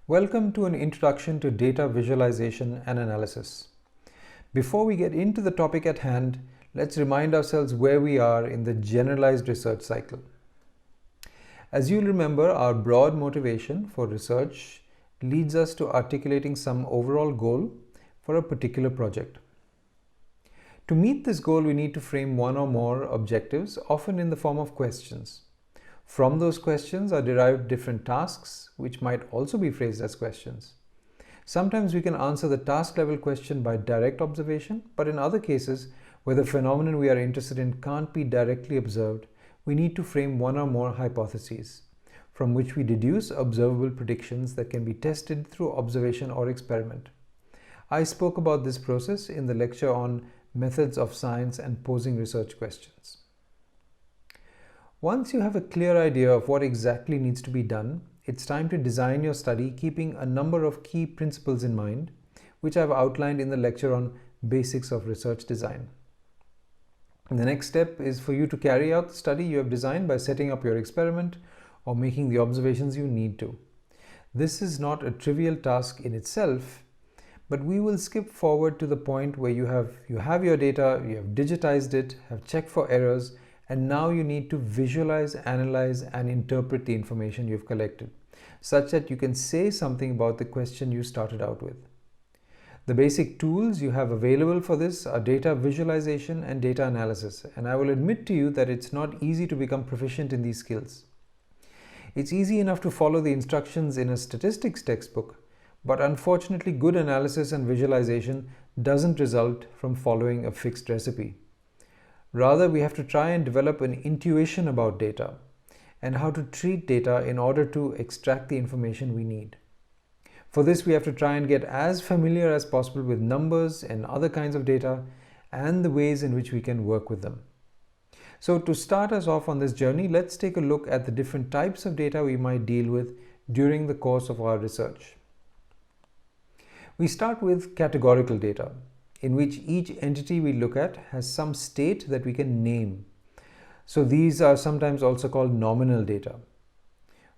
Welcome to an introduction to data visualization and analysis. Before we get into the topic at hand, let's remind ourselves where we are in the generalized research cycle. As you'll remember, our broad motivation for research leads us to articulating some overall goal for a particular project. To meet this goal, we need to frame one or more objectives, often in the form of questions. From those questions are derived different tasks, which might also be phrased as questions. Sometimes we can answer the task level question by direct observation, but in other cases, where the phenomenon we are interested in can't be directly observed, we need to frame one or more hypotheses, from which we deduce observable predictions that can be tested through observation or experiment. I spoke about this process in the lecture on methods of science and posing research questions. Once you have a clear idea of what exactly needs to be done, it's time to design your study keeping a number of key principles in mind, which I've outlined in the lecture on basics of research design. The next step is for you to carry out the study you have designed by setting up your experiment or making the observations you need to. This is not a trivial task in itself, but we will skip forward to the point where you have your data, you have digitized it, have checked for errors, and now you need to visualize, analyze, and interpret the information you've collected, such that you can say something about the question you started out with. The basic tools you have available for this are data visualization and data analysis, and I will admit to you that it's not easy to become proficient in these skills. It's easy enough to follow the instructions in a statistics textbook, but unfortunately good analysis and visualization doesn't result from following a fixed recipe. Rather, we have to try and develop an intuition about data and how to treat data in order to extract the information we need. For this, we have to try and get as familiar as possible with numbers and other kinds of data and the ways in which we can work with them. So to start us off on this journey, let's take a look at the different types of data we might deal with during the course of our research. We start with categorical data, in which each entity we look at has some state that we can name. So these are sometimes also called nominal data.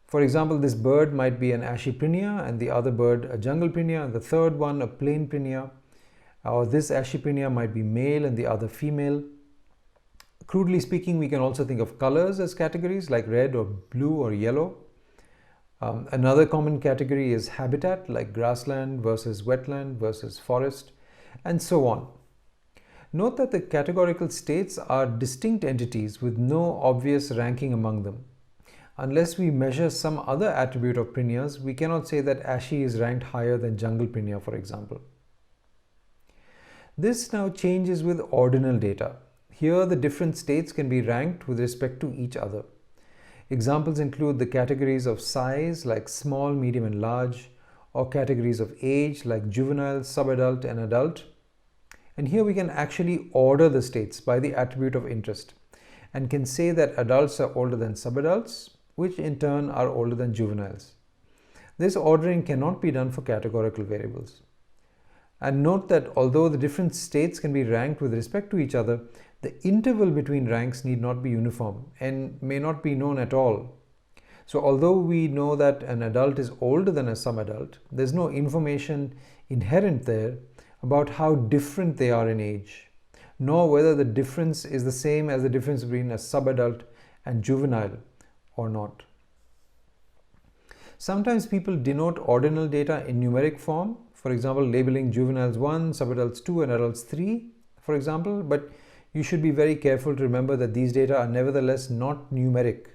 For example, this bird might be an Asclepias and the other bird a Jungleprinia and the third one a Plaineprinia, or this Asclepias might be male and the other female. Crudely speaking, we can also think of colors as categories like red or blue or yellow. Another common category is habitat, like grassland versus wetland versus forest, and so on. Note that the categorical states are distinct entities with no obvious ranking among them. Unless we measure some other attribute of Prinias, we cannot say that Asci is ranked higher than Jungleprinia, for example. This now changes with ordinal data. Here, the different states can be ranked with respect to each other. Examples include the categories of size, like small, medium, and large, or categories of age like juvenile, subadult, and adult. And here we can actually order the states by the attribute of interest and can say that adults are older than subadults, which in turn are older than juveniles. This ordering cannot be done for categorical variables. And note that although the different states can be ranked with respect to each other, the interval between ranks need not be uniform and may not be known at all. So although we know that an adult is older than a subadult, there's no information inherent there about how different they are in age, nor whether the difference is the same as the difference between a subadult and juvenile or not. Sometimes people denote ordinal data in numeric form, for example, labeling juveniles 1, subadults 2, and adults 3, for example, but you should be very careful to remember that these data are nevertheless not numeric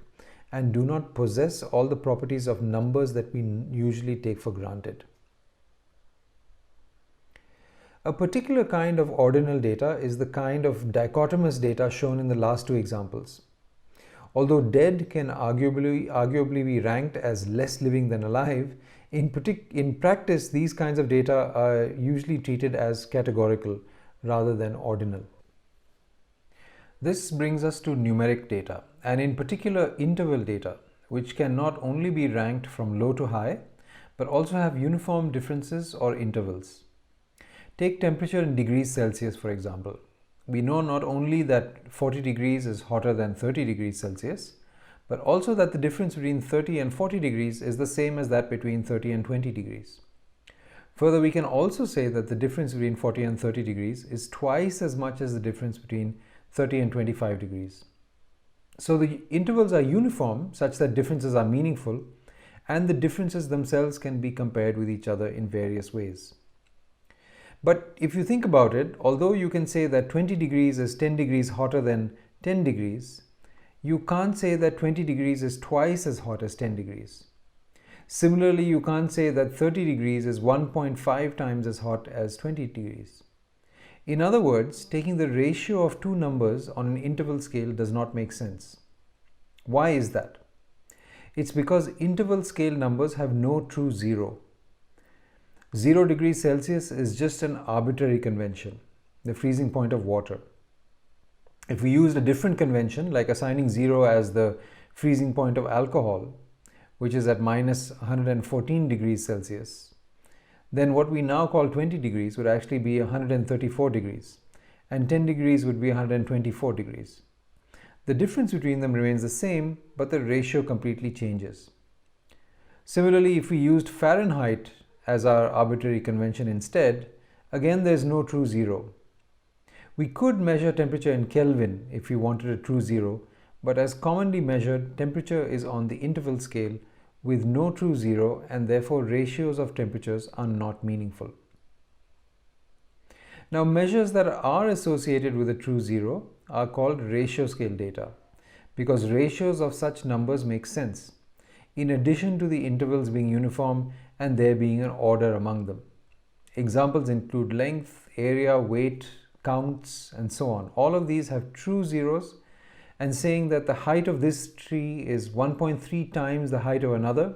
and do not possess all the properties of numbers that we usually take for granted. A particular kind of ordinal data is the kind of dichotomous data shown in the last two examples. Although dead can arguably be ranked as less living than alive, in practice these kinds of data are usually treated as categorical rather than ordinal. This brings us to numeric data, and in particular interval data, which can not only be ranked from low to high, but also have uniform differences or intervals. Take temperature in degrees Celsius, for example. We know not only that 40 degrees is hotter than 30 degrees Celsius, but also that the difference between 30 and 40 degrees is the same as that between 30 and 20 degrees. Further, we can also say that the difference between 40 and 30 degrees is twice as much as the difference between 30 and 25 degrees. So the intervals are uniform such that differences are meaningful, and the differences themselves can be compared with each other in various ways. But if you think about it, although you can say that 20 degrees is 10 degrees hotter than 10 degrees, you can't say that 20 degrees is twice as hot as 10 degrees. Similarly, you can't say that 30 degrees is 1.5 times as hot as 20 degrees. In other words, taking the ratio of two numbers on an interval scale does not make sense. Why is that? It's because interval scale numbers have no true zero. 0 degrees Celsius is just an arbitrary convention, the freezing point of water. If we used a different convention, like assigning 0 as the freezing point of alcohol, which is at minus 114 degrees Celsius, then what we now call 20 degrees would actually be 134 degrees, and 10 degrees would be 124 degrees. The difference between them remains the same, but the ratio completely changes. Similarly, if we used Fahrenheit as our arbitrary convention instead, again there's no true zero. We could measure temperature in Kelvin if we wanted a true zero, but as commonly measured, temperature is on the interval scale with no true zero, and therefore ratios of temperatures are not meaningful. Now, measures that are associated with a true zero are called ratio scale data, because ratios of such numbers make sense, in addition to the intervals being uniform and there being an order among them. Examples include length, area, weight, counts, and so on. All of these have true zeros, and saying that the height of this tree is 1.3 times the height of another,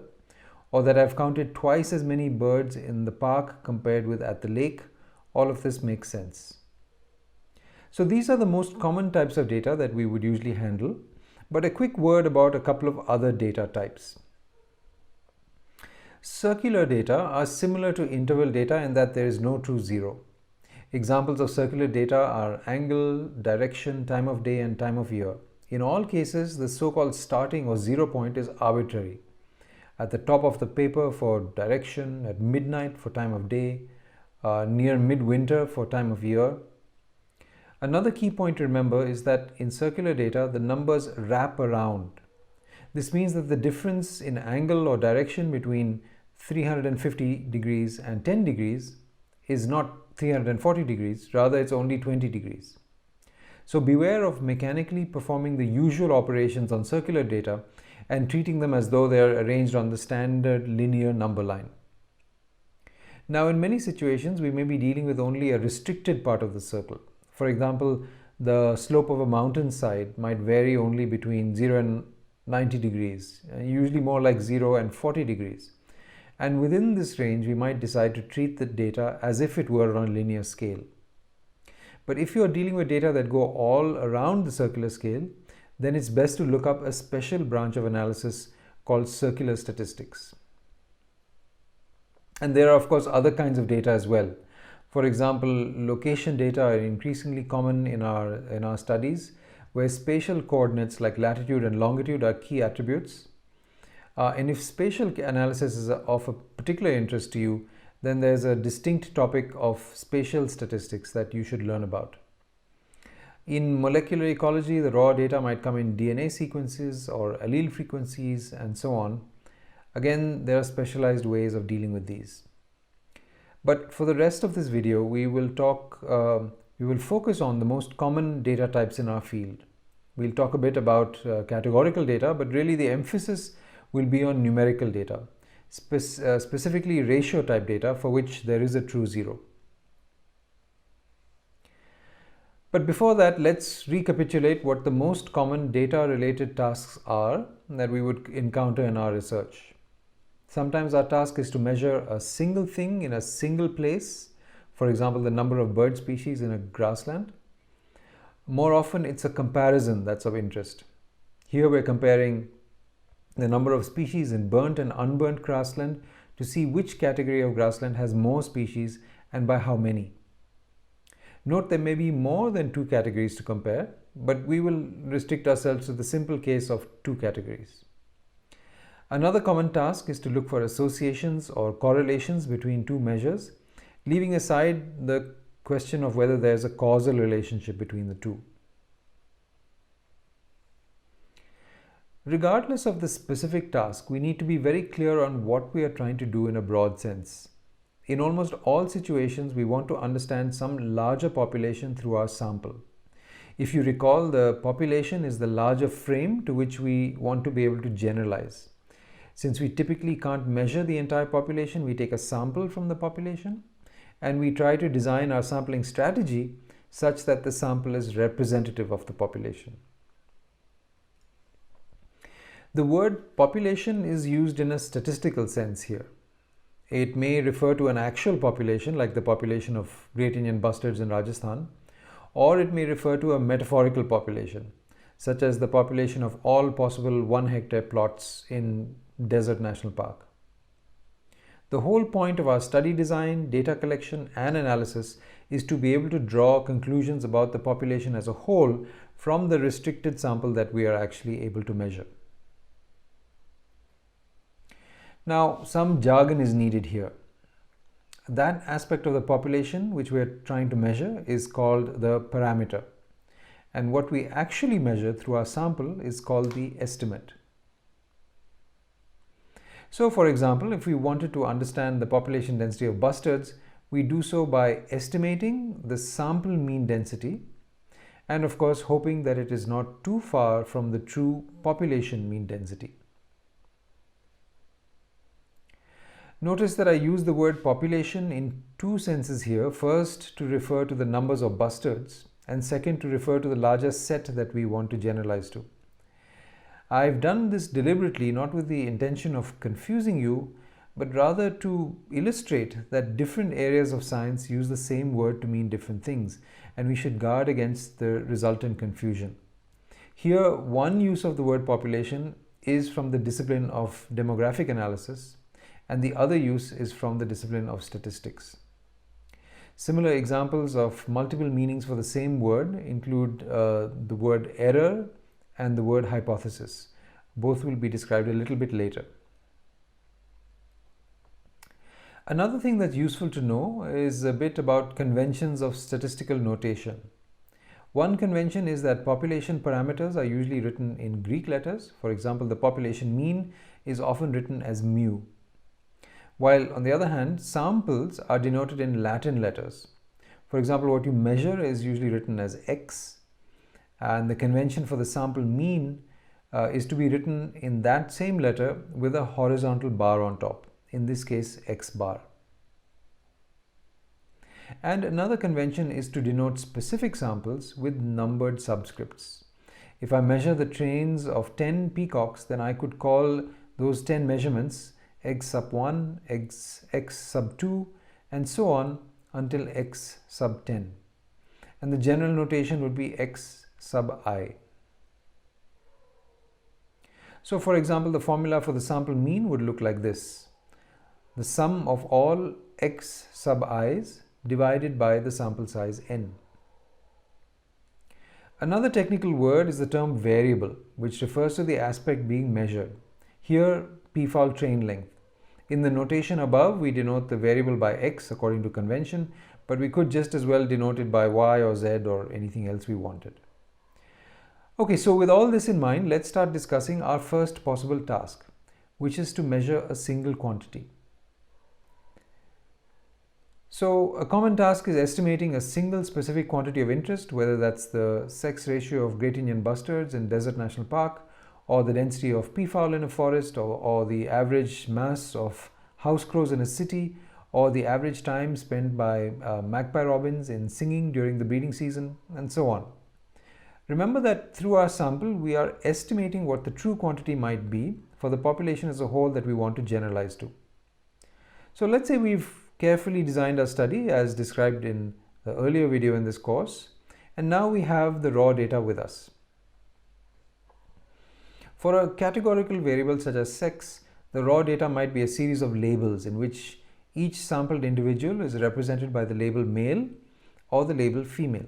or that I've counted twice as many birds in the park compared with at the lake, all of this makes sense. So these are the most common types of data that we would usually handle, but a quick word about a couple of other data types. Circular data are similar to interval data in that there is no true zero. Examples of circular data are angle, direction, time of day, and time of year. In all cases, the so-called starting or 0 point is arbitrary. At the top of the paper for direction, at midnight for time of day, near midwinter for time of year. Another key point to remember is that in circular data, the numbers wrap around. This means that the difference in angle or direction between 350 degrees and 10 degrees is not 340 degrees, rather it's only 20 degrees. So beware of mechanically performing the usual operations on circular data and treating them as though they are arranged on the standard linear number line. Now, in many situations, we may be dealing with only a restricted part of the circle. For example, the slope of a mountainside might vary only between 0 and 90 degrees, usually more like 0 and 40 degrees. And within this range, we might decide to treat the data as if it were on a linear scale. But if you're dealing with data that go all around the circular scale, then it's best to look up a special branch of analysis called circular statistics. And there are, of course, other kinds of data as well. For example, location data are increasingly common in our studies, where spatial coordinates like latitude and longitude are key attributes. And if spatial analysis is of a particular interest to you, then there's a distinct topic of spatial statistics that you should learn about. In molecular ecology, the raw data might come in DNA sequences or allele frequencies and so on. Again, there are specialized ways of dealing with these. But for the rest of this video, we will focus on the most common data types in our field. We'll talk a bit about categorical data, but really the emphasis will be on numerical data, specifically ratio type data for which there is a true zero. But before that, let's recapitulate what the most common data related tasks are that we would encounter in our research. Sometimes our task is to measure a single thing in a single place, for example, the number of bird species in a grassland. More often, it's a comparison that's of interest. Here we're comparing the number of species in burnt and unburnt grassland to see which category of grassland has more species and by how many. Note there may be more than two categories to compare. but we will restrict ourselves to the simple case of two categories. Another common task is to look for associations or correlations between two measures, leaving aside the question of whether there is a causal relationship between the two. Regardless of the specific task, we need to be very clear on what we are trying to do in a broad sense. In almost all situations, we want to understand some larger population through our sample. If you recall, the population is the larger frame to which we want to be able to generalize. Since we typically can't measure the entire population, we take a sample from the population and we try to design our sampling strategy such that the sample is representative of the population. The word population is used in a statistical sense here. It may refer to an actual population like the population of Great Indian bustards in Rajasthan, or it may refer to a metaphorical population such as the population of all possible 1 hectare plots in Desert National Park. The whole point of our study design, data collection and analysis is to be able to draw conclusions about the population as a whole from the restricted sample that we are actually able to measure. Now, some jargon is needed here. That aspect of the population which we are trying to measure is called the parameter, and what we actually measure through our sample is called the estimate. So, for example, if we wanted to understand the population density of bustards, we do so by estimating the sample mean density and of course hoping that it is not too far from the true population mean density. Notice that I use the word population in two senses here. First, to refer to the numbers of bustards, and second, to refer to the larger set that we want to generalize to. I've done this deliberately, not with the intention of confusing you, but rather to illustrate that different areas of science use the same word to mean different things, and we should guard against the resultant confusion. Here, one use of the word population is from the discipline of demographic analysis, and the other use is from the discipline of statistics. Similar examples of multiple meanings for the same word include the word error and the word hypothesis. Both will be described a little bit later. Another thing that's useful to know is a bit about conventions of statistical notation. One convention is that population parameters are usually written in Greek letters. For example, the population mean is often written as mu, while on the other hand, samples are denoted in Latin letters. For example, what you measure is usually written as x, and the convention for the sample mean is to be written in that same letter with a horizontal bar on top, in this case x bar. And another convention is to denote specific samples with numbered subscripts. If I measure the trains of 10 peacocks, then I could call those 10 measurements x sub 1, x sub 2, and so on until x sub 10. And the general notation would be x sub I. So for example, the formula for the sample mean would look like this: the sum of all x sub i's divided by the sample size n. Another technical word is the term variable, which refers to the aspect being measured. Here, p-foul train length. In the notation above, we denote the variable by x according to convention, but we could just as well denote it by y or z or anything else we wanted. Okay, so with all this in mind, let's start discussing our first possible task, which is to measure a single quantity. So a common task is estimating a single specific quantity of interest, whether that's the sex ratio of Great Indian bustards in Desert National Park, or the density of peafowl in a forest, or the average mass of house crows in a city, or the average time spent by magpie robins in singing during the breeding season, and so on. Remember that through our sample, we are estimating what the true quantity might be for the population as a whole that we want to generalize to. So let's say we've carefully designed our study as described in the earlier video in this course, and now we have the raw data with us. For a categorical variable such as sex, the raw data might be a series of labels in which each sampled individual is represented by the label male or the label female.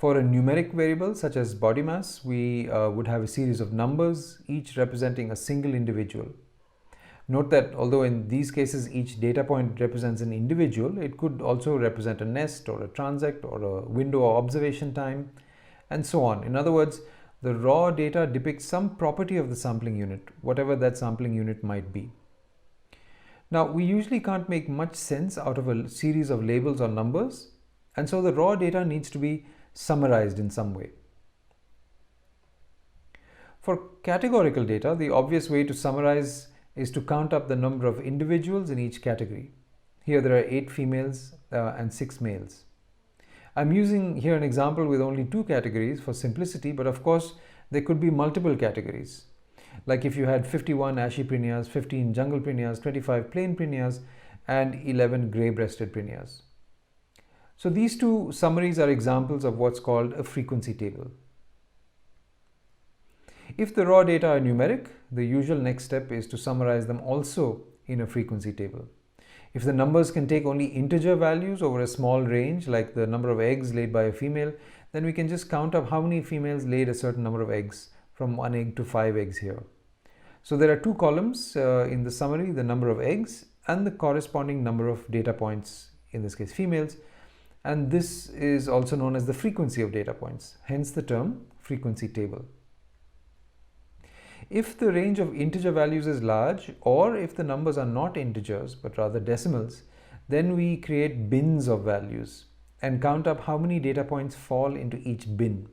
For a numeric variable such as body mass, we would have a series of numbers, each representing a single individual. Note that although in these cases each data point represents an individual, it could also represent a nest or a transect or a window or observation time, and so on. In other words, the raw data depicts some property of the sampling unit, whatever that sampling unit might be. Now, we usually can't make much sense out of a series of labels or numbers, and so the raw data needs to be summarized in some way. For categorical data, the obvious way to summarize is to count up the number of individuals in each category. Here there are 8 females and 6 males. I'm using here an example with only 2 categories for simplicity, but of course there could be multiple categories. Like if you had 51 ashy prinyas, 15 jungle prinyas, 25 plain prinyas, and 11 grey-breasted prinyas. So these 2 summaries are examples of what's called a frequency table. If the raw data are numeric, the usual next step is to summarize them also in a frequency table. If the numbers can take only integer values over a small range, like the number of eggs laid by a female, then we can just count up how many females laid a certain number of eggs, from 1 egg to 5 eggs here. So there are 2 columns in the summary, the number of eggs and the corresponding number of data points, in this case females, and this is also known as the frequency of data points, hence the term frequency table. If the range of integer values is large, or if the numbers are not integers but rather decimals, then we create bins of values and count up how many data points fall into each bin,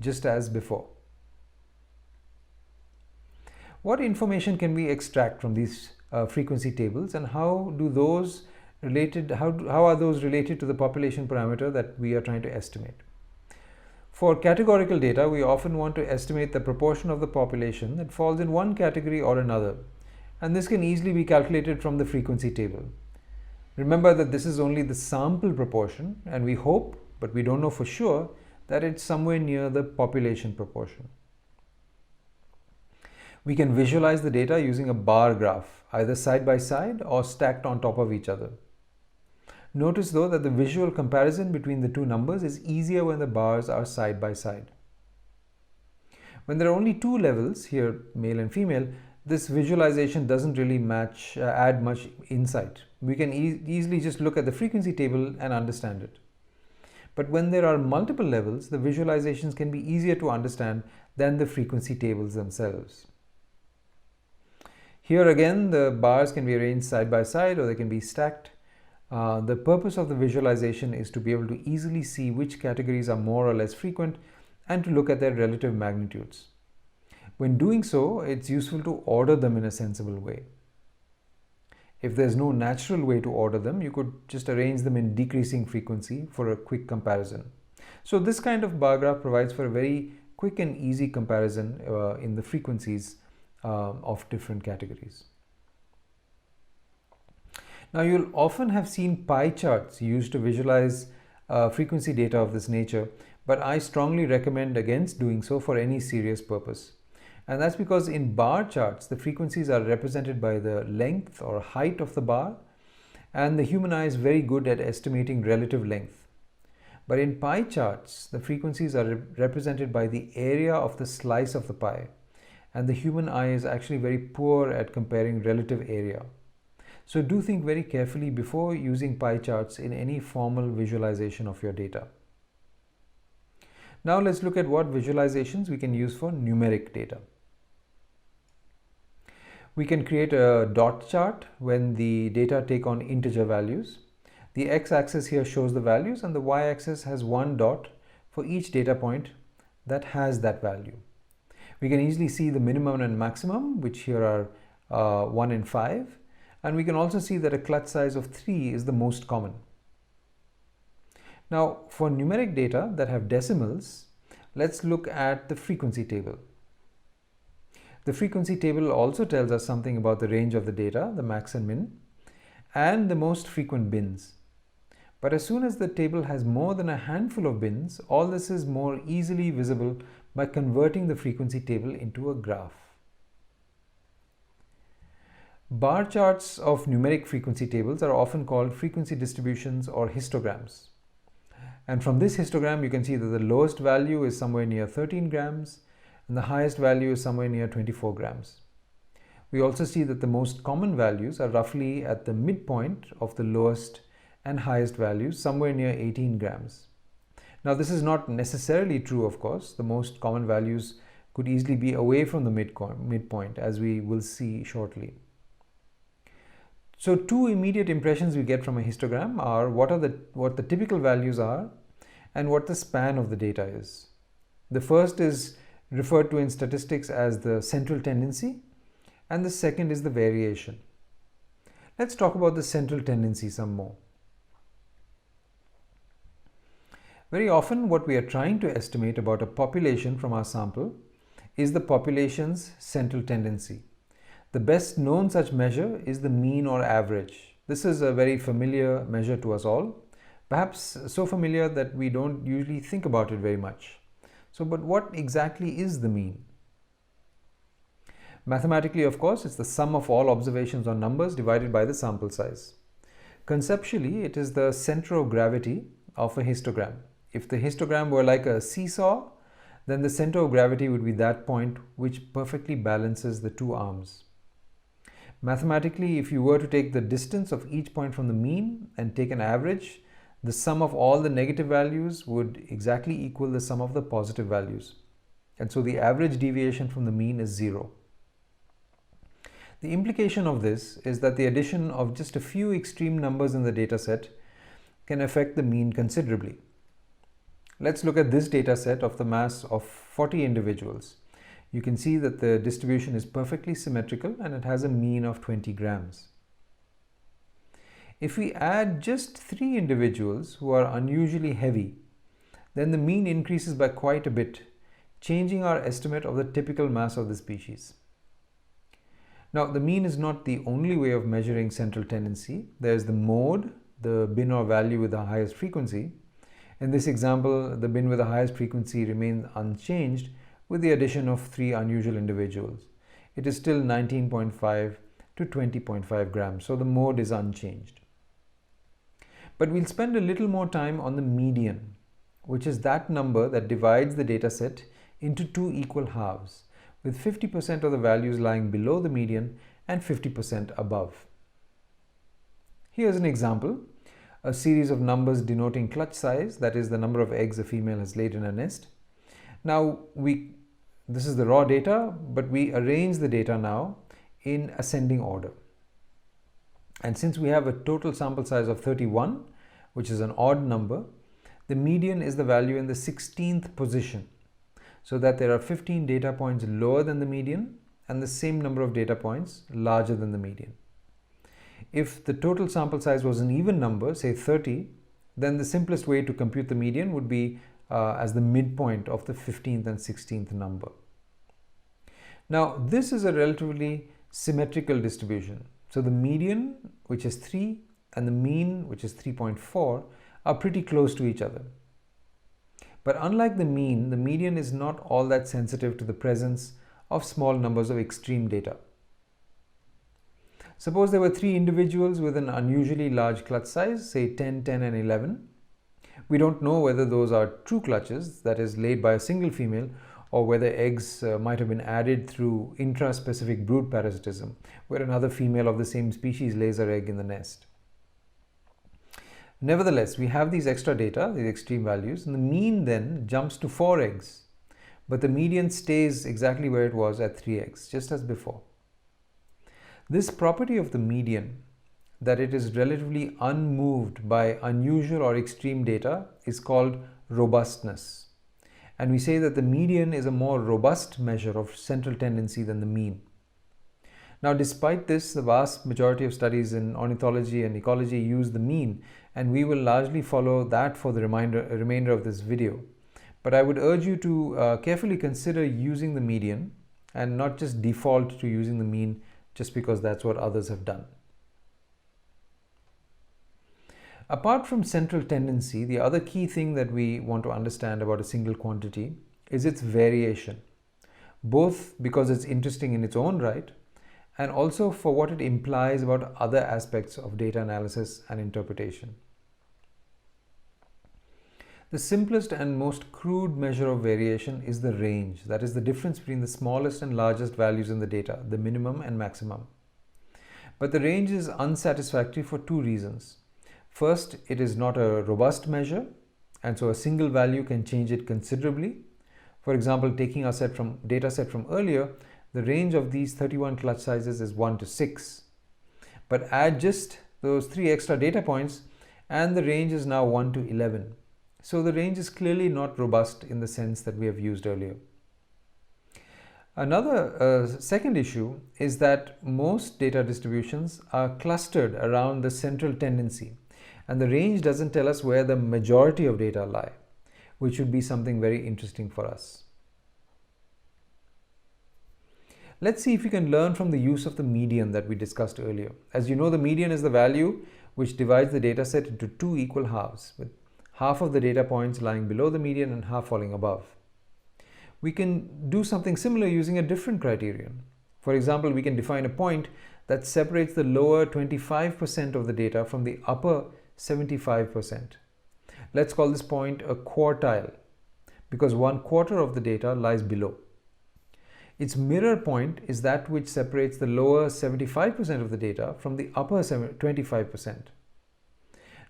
just as before. What information can we extract from these frequency tables, and how are those related to the population parameter that we are trying to estimate? For categorical data, we often want to estimate the proportion of the population that falls in one category or another, and this can easily be calculated from the frequency table. Remember that this is only the sample proportion, and we hope, but we don't know for sure, that it's somewhere near the population proportion. We can visualize the data using a bar graph, either side by side or stacked on top of each other. Notice though that the visual comparison between the 2 numbers is easier when the bars are side by side. When there are only 2 levels, here male and female, this visualization doesn't really add much insight. We can easily just look at the frequency table and understand it. But when there are multiple levels, the visualizations can be easier to understand than the frequency tables themselves. Here again, the bars can be arranged side by side or they can be stacked. The purpose of the visualization is to be able to easily see which categories are more or less frequent and to look at their relative magnitudes. When doing so, it's useful to order them in a sensible way. If there's no natural way to order them, you could just arrange them in decreasing frequency for a quick comparison. So this kind of bar graph provides for a very quick and easy comparison in the frequencies of different categories. Now, you'll often have seen pie charts used to visualize frequency data of this nature, but I strongly recommend against doing so for any serious purpose. And that's because in bar charts, the frequencies are represented by the length or height of the bar, and the human eye is very good at estimating relative length. But in pie charts, the frequencies are represented by the area of the slice of the pie, and the human eye is actually very poor at comparing relative area. So do think very carefully before using pie charts in any formal visualization of your data. Now let's look at what visualizations we can use for numeric data. We can create a dot chart when the data take on integer values. The x-axis here shows the values and the y-axis has one dot for each data point that has that value. We can easily see the minimum and maximum, which here are 1 and 5. And we can also see that a clutch size of 3 is the most common. Now, for numeric data that have decimals, let's look at the frequency table. The frequency table also tells us something about the range of the data, the max and min, and the most frequent bins. But as soon as the table has more than a handful of bins, all this is more easily visible by converting the frequency table into a graph. Bar charts of numeric frequency tables are often called frequency distributions or histograms. And from this histogram, you can see that the lowest value is somewhere near 13 grams and the highest value is somewhere near 24 grams. We also see that the most common values are roughly at the midpoint of the lowest and highest values, somewhere near 18 grams. Now, this is not necessarily true, of course. The most common values could easily be away from the midpoint, as we will see shortly. So, two immediate impressions we get from a histogram are what the typical values are and what the span of the data is. The first is referred to in statistics as the central tendency, and the second is the variation. Let's talk about the central tendency some more. Very often what we are trying to estimate about a population from our sample is the population's central tendency. The best known such measure is the mean or average. This is a very familiar measure to us all, perhaps so familiar that we don't usually think about it very much. But what exactly is the mean? Mathematically, of course, it's the sum of all observations on numbers divided by the sample size. Conceptually, it is the center of gravity of a histogram. If the histogram were like a seesaw, then the center of gravity would be that point which perfectly balances the two arms. Mathematically, if you were to take the distance of each point from the mean and take an average, the sum of all the negative values would exactly equal the sum of the positive values. And so the average deviation from the mean is 0. The implication of this is that the addition of just a few extreme numbers in the data set can affect the mean considerably. Let's look at this data set of the mass of 40 individuals. You can see that the distribution is perfectly symmetrical and it has a mean of 20 grams. If we add just 3 individuals who are unusually heavy, then the mean increases by quite a bit, changing our estimate of the typical mass of the species. Now, the mean is not the only way of measuring central tendency. There is the mode, the bin or value with the highest frequency. In this example, the bin with the highest frequency remains unchanged with the addition of 3 unusual individuals. It is still 19.5 to 20.5 grams, so the mode is unchanged. But we'll spend a little more time on the median, which is that number that divides the data set into 2 equal halves, with 50% of the values lying below the median and 50% above. Here's an example, a series of numbers denoting clutch size, that is the number of eggs a female has laid in a nest. Now, this is the raw data, but we arrange the data now in ascending order. And since we have a total sample size of 31, which is an odd number, the median is the value in the 16th position, so that there are 15 data points lower than the median and the same number of data points larger than the median. If the total sample size was an even number, say 30, then the simplest way to compute the median would be as the midpoint of the 15th and 16th number. Now, this is a relatively symmetrical distribution. So the median, which is 3, and the mean, which is 3.4, are pretty close to each other. But unlike the mean, the median is not all that sensitive to the presence of small numbers of extreme data. Suppose there were 3 individuals with an unusually large clutch size, say 10, 10 and 11. We don't know whether those are true clutches, that is laid by a single female, or whether eggs might have been added through intraspecific brood parasitism, where another female of the same species lays her egg in the nest. Nevertheless, we have these extra data, these extreme values, and the mean then jumps to 4 eggs, but the median stays exactly where it was at 3 eggs, just as before. This property of the median, that it is relatively unmoved by unusual or extreme data, is called robustness. And we say that the median is a more robust measure of central tendency than the mean. Now, despite this, the vast majority of studies in ornithology and ecology use the mean, and we will largely follow that for the remainder of this video. But I would urge you to carefully consider using the median and not just default to using the mean just because that's what others have done. Apart from central tendency, the other key thing that we want to understand about a single quantity is its variation, both because it's interesting in its own right and also for what it implies about other aspects of data analysis and interpretation. The simplest and most crude measure of variation is the range, that is the difference between the smallest and largest values in the data, the minimum and maximum. But the range is unsatisfactory for two reasons. First, it is not a robust measure, and so a single value can change it considerably. For example, taking our data set from earlier, the range of these 31 clutch sizes is 1 to 6. But add just those 3 extra data points and the range is now 1 to 11. So the range is clearly not robust in the sense that we have used earlier. Another second issue is that most data distributions are clustered around the central tendency, and the range doesn't tell us where the majority of data lie, which would be something very interesting for us. Let's see if we can learn from the use of the median that we discussed earlier. As you know, the median is the value which divides the data set into two equal halves, with half of the data points lying below the median and half falling above. We can do something similar using a different criterion. For example, we can define a point that separates the lower 25% of the data from the upper 75%. Let's call this point a quartile, because 1/4 of the data lies below. Its mirror point is that which separates the lower 75% of the data from the upper 25%.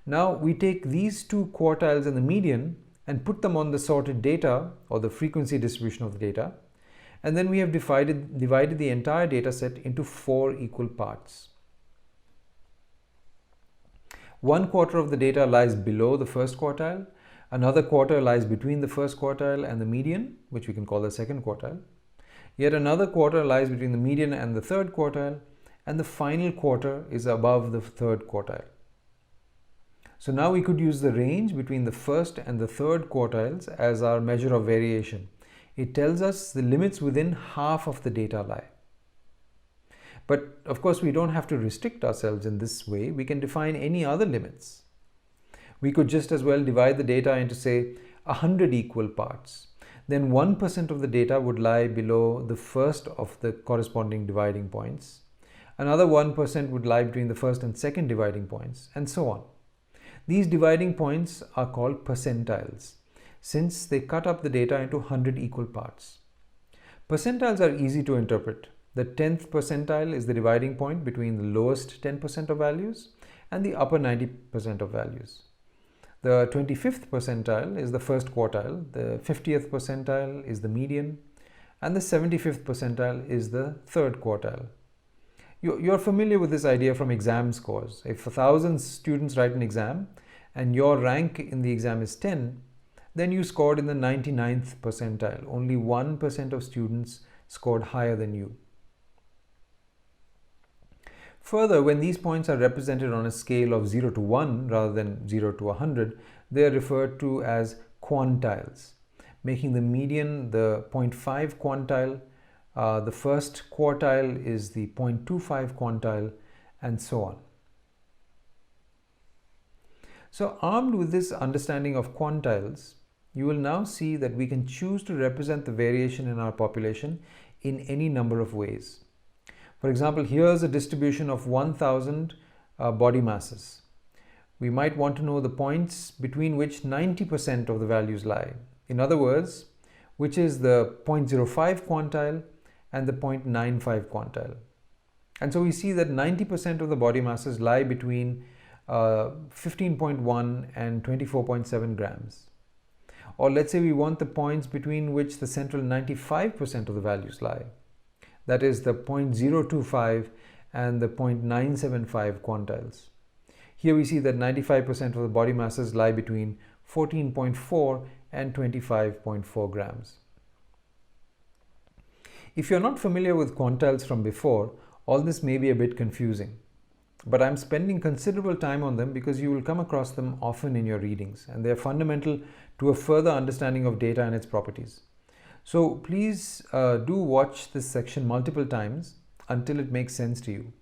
Now we take these two quartiles and the median and put them on the sorted data or the frequency distribution of the data, and then we have divided the entire data set into 4 equal parts. 1/4 of the data lies below the first quartile, another quarter lies between the first quartile and the median, which we can call the second quartile. Yet another quarter lies between the median and the third quartile, and the final quarter is above the third quartile. So now we could use the range between the first and the third quartiles as our measure of variation. It tells us the limits within half of the data lie. But of course, we don't have to restrict ourselves in this way. We can define any other limits. We could just as well divide the data into, say, 100 equal parts. Then 1% of the data would lie below the first of the corresponding dividing points. Another 1% would lie between the first and second dividing points, and so on. These dividing points are called percentiles, since they cut up the data into 100 equal parts. Percentiles are easy to interpret. The 10th percentile is the dividing point between the lowest 10% of values and the upper 90% of values. The 25th percentile is the first quartile, the 50th percentile is the median, and the 75th percentile is the third quartile. You're familiar with this idea from exam scores. If 1,000 students write an exam and your rank in the exam is 10, then you scored in the 99th percentile. Only 1% of students scored higher than you. Further, when these points are represented on a scale of 0 to 1 rather than 0 to 100, they are referred to as quantiles, making the median the 0.5 quantile, the first quartile is the 0.25 quantile, and so on. So armed with this understanding of quantiles, you will now see that we can choose to represent the variation in our population in any number of ways. For example, here's a distribution of 1,000 body masses. We might want to know the points between which 90% of the values lie. In other words, which is the 0.05 quantile and the 0.95 quantile. And so we see that 90% of the body masses lie between 15.1 and 24.7 grams. Or let's say we want the points between which the central 95% of the values lie. That is the 0.025 and the 0.975 quantiles. Here we see that 95% of the body masses lie between 14.4 and 25.4 grams. If you're not familiar with quantiles from before, all this may be a bit confusing. But I'm spending considerable time on them because you will come across them often in your readings, and they're fundamental to a further understanding of data and its properties. So please do watch this section multiple times until it makes sense to you.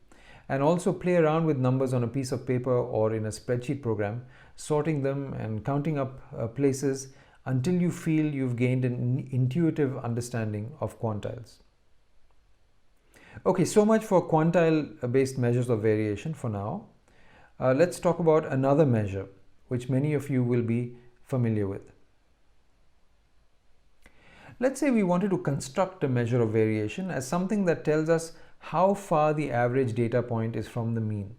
And also play around with numbers on a piece of paper or in a spreadsheet program, sorting them and counting up places until you feel you've gained an intuitive understanding of quantiles. Okay, so much for quantile-based measures of variation for now. Let's talk about another measure, which many of you will be familiar with. Let's say we wanted to construct a measure of variation as something that tells us how far the average data point is from the mean.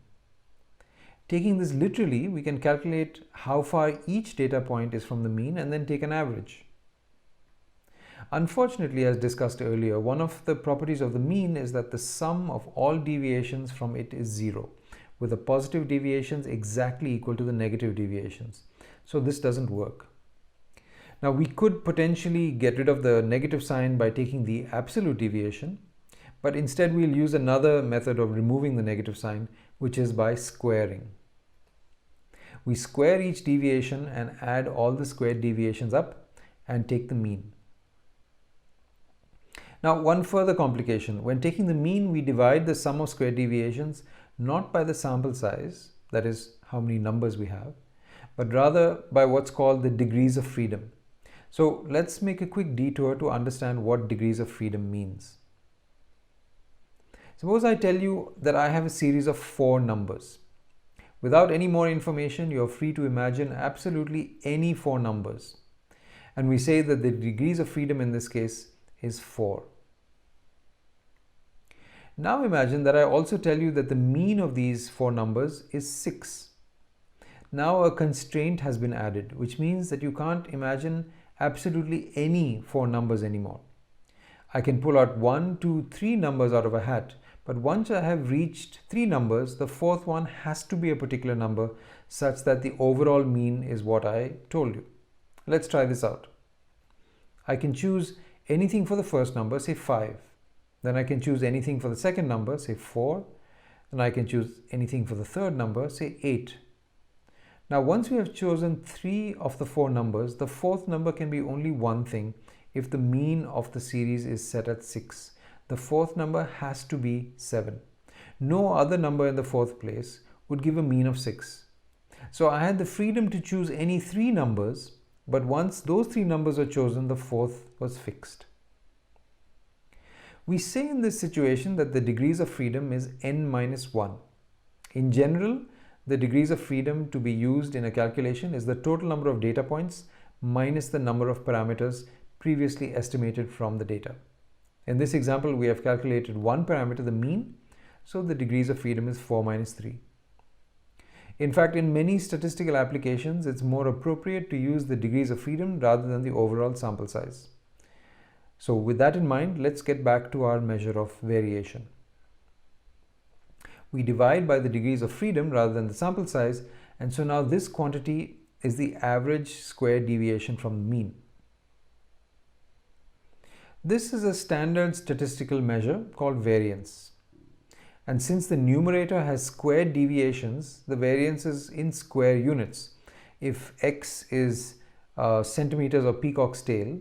Taking this literally, we can calculate how far each data point is from the mean and then take an average. Unfortunately, as discussed earlier, one of the properties of the mean is that the sum of all deviations from it is 0, with the positive deviations exactly equal to the negative deviations. So this doesn't work. Now we could potentially get rid of the negative sign by taking the absolute deviation, but instead we'll use another method of removing the negative sign, which is by squaring. We square each deviation and add all the squared deviations up and take the mean. Now, one further complication. When taking the mean, we divide the sum of squared deviations not by the sample size, that is how many numbers we have, but rather by what's called the degrees of freedom. So let's make a quick detour to understand what degrees of freedom means. Suppose I tell you that I have a series of 4 numbers. Without any more information, you're free to imagine absolutely any 4 numbers. And we say that the degrees of freedom in this case is 4. Now imagine that I also tell you that the mean of these 4 numbers is 6. Now a constraint has been added, which means that you can't imagine absolutely any 4 numbers anymore. I can pull out 1, 2, 3 numbers out of a hat, but once I have reached 3 numbers, the 4th one has to be a particular number such that the overall mean is what I told you. Let's try this out. I can choose anything for the first number, say 5. Then I can choose anything for the second number, say 4. Then I can choose anything for the third number, say 8. Now once we have chosen 3 of the 4 numbers, the 4th number can be only one thing if the mean of the series is set at 6. The 4th number has to be 7. No other number in the 4th place would give a mean of 6. So I had the freedom to choose any 3 numbers, but once those 3 numbers were chosen, the 4th was fixed. We say in this situation that the degrees of freedom is n minus 1. In general, the degrees of freedom to be used in a calculation is the total number of data points minus the number of parameters previously estimated from the data. In this example, we have calculated one parameter, the mean, so the degrees of freedom is 4 minus 3. In fact, in many statistical applications, it's more appropriate to use the degrees of freedom rather than the overall sample size. So with that in mind, let's get back to our measure of variation. We divide by the degrees of freedom rather than the sample size, and so now this quantity is the average square deviation from the mean. This is a standard statistical measure called variance. And since the numerator has squared deviations, the variance is in square units. If x is centimeters or peacock's tail,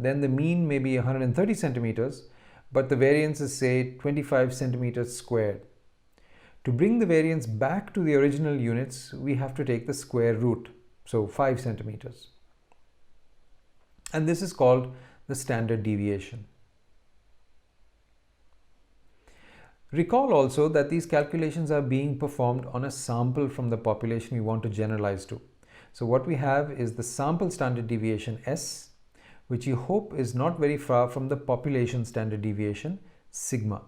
then the mean may be 130 centimeters, but the variance is, say, 25 centimeters squared. To bring the variance back to the original units, we have to take the square root, so 5 centimeters. And this is called the standard deviation. Recall also that these calculations are being performed on a sample from the population we want to generalize to. So what we have is the sample standard deviation S, which you hope is not very far from the population standard deviation sigma.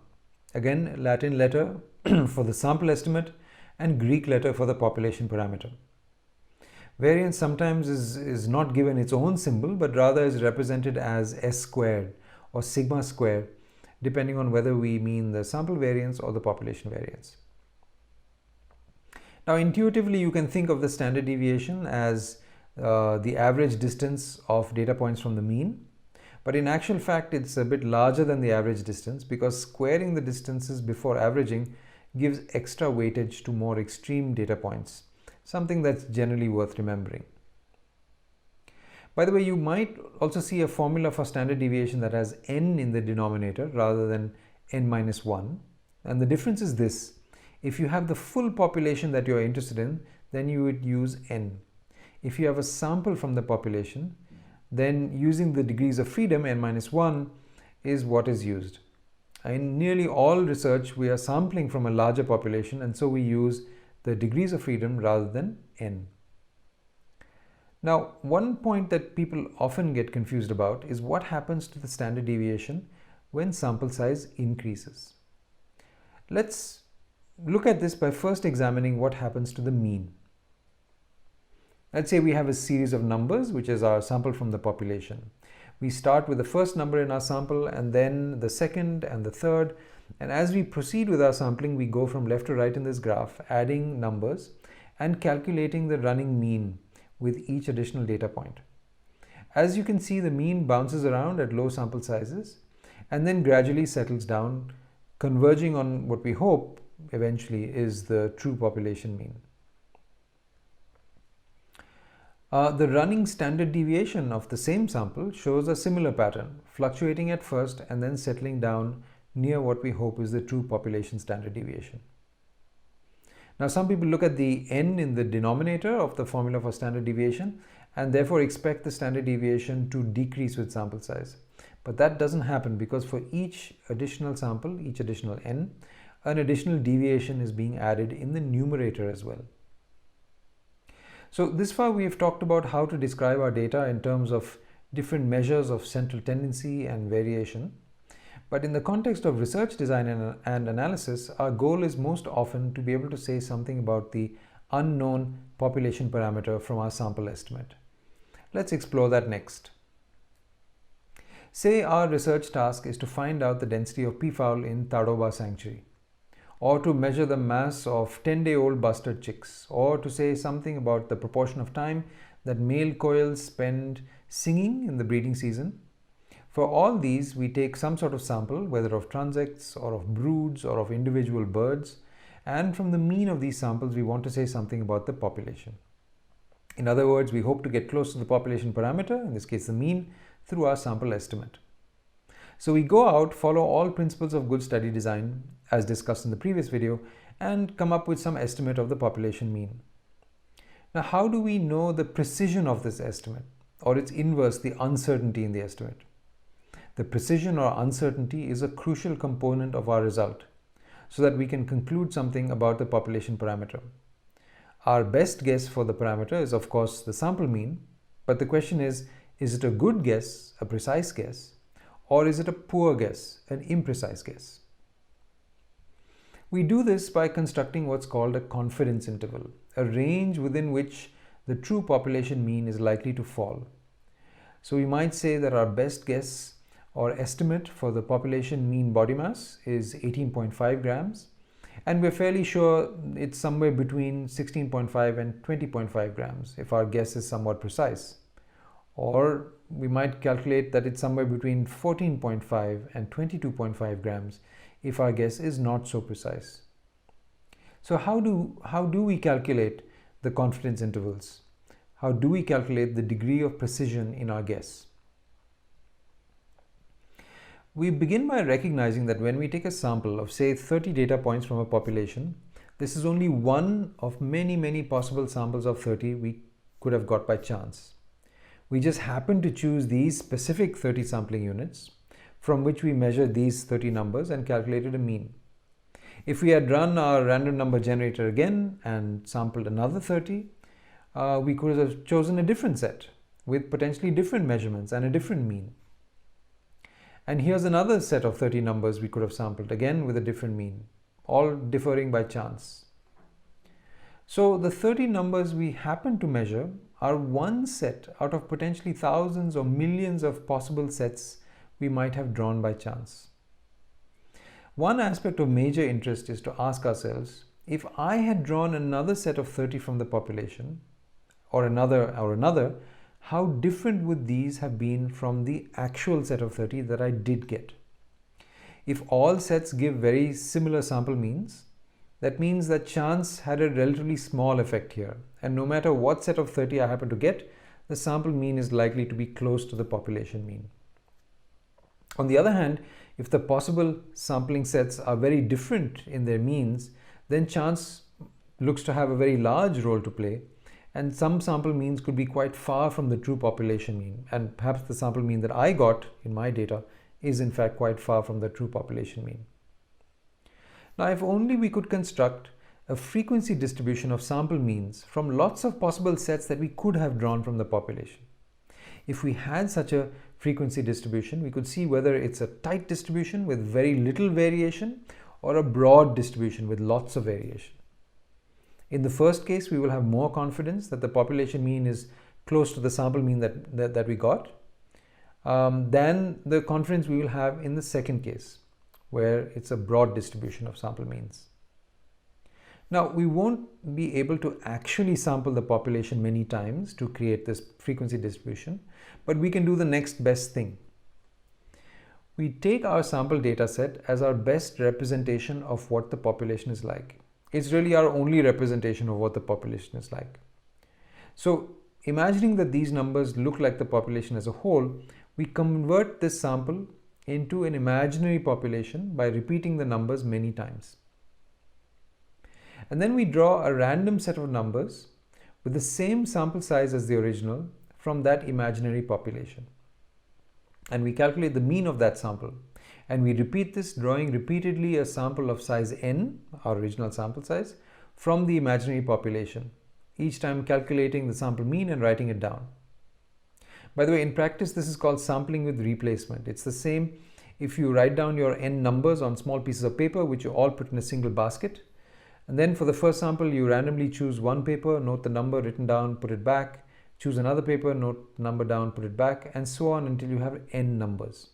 Again, Latin letter for the sample estimate and Greek letter for the population parameter. Variance sometimes is not given its own symbol, but rather is represented as S squared or sigma squared, depending on whether we mean the sample variance or the population variance. Now, intuitively, you can think of the standard deviation as the average distance of data points from the mean, but in actual fact, it's a bit larger than the average distance because squaring the distances before averaging gives extra weightage to more extreme data points, something that's generally worth remembering. By the way, you might also see a formula for standard deviation that has n in the denominator rather than n minus 1. And the difference is this: if you have the full population that you're interested in, then you would use n. If you have a sample from the population, then using the degrees of freedom, n minus 1, is what is used. In nearly all research, we are sampling from a larger population, and so we use the degrees of freedom rather than n. Now, one point that people often get confused about is what happens to the standard deviation when sample size increases. Let's look at this by first examining what happens to the mean. Let's say we have a series of numbers, which is our sample from the population. We start with the first number in our sample and then the second and the third. And as we proceed with our sampling, we go from left to right in this graph, adding numbers and calculating the running mean with each additional data point. As you can see, the mean bounces around at low sample sizes and then gradually settles down, converging on what we hope eventually is the true population mean. The running standard deviation of the same sample shows a similar pattern, fluctuating at first and then settling down near what we hope is the true population standard deviation. Now, some people look at the n in the denominator of the formula for standard deviation and therefore expect the standard deviation to decrease with sample size. But that doesn't happen because for each additional sample, each additional n, an additional deviation is being added in the numerator as well. So this far we have talked about how to describe our data in terms of different measures of central tendency and variation. But in the context of research design and analysis, our goal is most often to be able to say something about the unknown population parameter from our sample estimate. Let's explore that next. Say our research task is to find out the density of peafowl in Tadoba Sanctuary, or to measure the mass of 10-day-old bustard chicks, or to say something about the proportion of time that male quails spend singing in the breeding season. For all these, we take some sort of sample, whether of transects or of broods or of individual birds, and from the mean of these samples, we want to say something about the population. In other words, we hope to get close to the population parameter, in this case the mean, through our sample estimate. So we go out, follow all principles of good study design, as discussed in the previous video, and come up with some estimate of the population mean. Now, how do we know the precision of this estimate, or its inverse, the uncertainty in the estimate? The precision or uncertainty is a crucial component of our result, so that we can conclude something about the population parameter. Our best guess for the parameter is, of course, the sample mean, but the question is it a good guess, a precise guess, or is it a poor guess, an imprecise guess? We do this by constructing what's called a confidence interval, a range within which the true population mean is likely to fall. So we might say that our best guess or estimate for the population mean body mass is 18.5 grams, and we're fairly sure it's somewhere between 16.5 and 20.5 grams if our guess is somewhat precise. Or we might calculate that it's somewhere between 14.5 and 22.5 grams if our guess is not so precise. So how do we calculate the confidence intervals? How do we calculate the degree of precision in our guess? We begin by recognizing that when we take a sample of, say, 30 data points from a population, this is only one of many possible samples of 30 we could have got by chance. We just happen to choose these specific 30 sampling units from which we measure these 30 numbers and calculated a mean. If we had run our random number generator again and sampled another 30, we could have chosen a different set with potentially different measurements and a different mean. And here's another set of 30 numbers we could have sampled, again with a different mean, all differing by chance. So the 30 numbers we happen to measure are one set out of potentially thousands or millions of possible sets we might have drawn by chance. One aspect of major interest is to ask ourselves, if I had drawn another set of 30 from the population, or another, how different would these have been from the actual set of 30 that I did get? If all sets give very similar sample means, that means that chance had a relatively small effect here, and no matter what set of 30 I happen to get, the sample mean is likely to be close to the population mean. On the other hand, if the possible sampling sets are very different in their means, then chance looks to have a very large role to play, and some sample means could be quite far from the true population mean, and perhaps the sample mean that I got in my data is in fact quite far from the true population mean. Now, if only we could construct a frequency distribution of sample means from lots of possible sets that we could have drawn from the population. If we had such a frequency distribution, we could see whether it's a tight distribution with very little variation or a broad distribution with lots of variation. In the first case, we will have more confidence that the population mean is close to the sample mean that we got than the confidence we will have in the second case, where it's a broad distribution of sample means. Now, we won't be able to actually sample the population many times to create this frequency distribution, but we can do the next best thing. We take our sample data set as our best representation of what the population is like. It's really our only representation of what the population is like. So, imagining that these numbers look like the population as a whole, we convert this sample into an imaginary population by repeating the numbers many times. And then we draw a random set of numbers with the same sample size as the original from that imaginary population. And we calculate the mean of that sample. And we repeat this, drawing repeatedly a sample of size n, our original sample size, from the imaginary population, each time calculating the sample mean and writing it down. By the way, in practice, this is called sampling with replacement. It's the same if you write down your n numbers on small pieces of paper, which you all put in a single basket. And then for the first sample, you randomly choose one paper, note the number written down, put it back, choose another paper, note the number down, put it back, and so on until you have n numbers.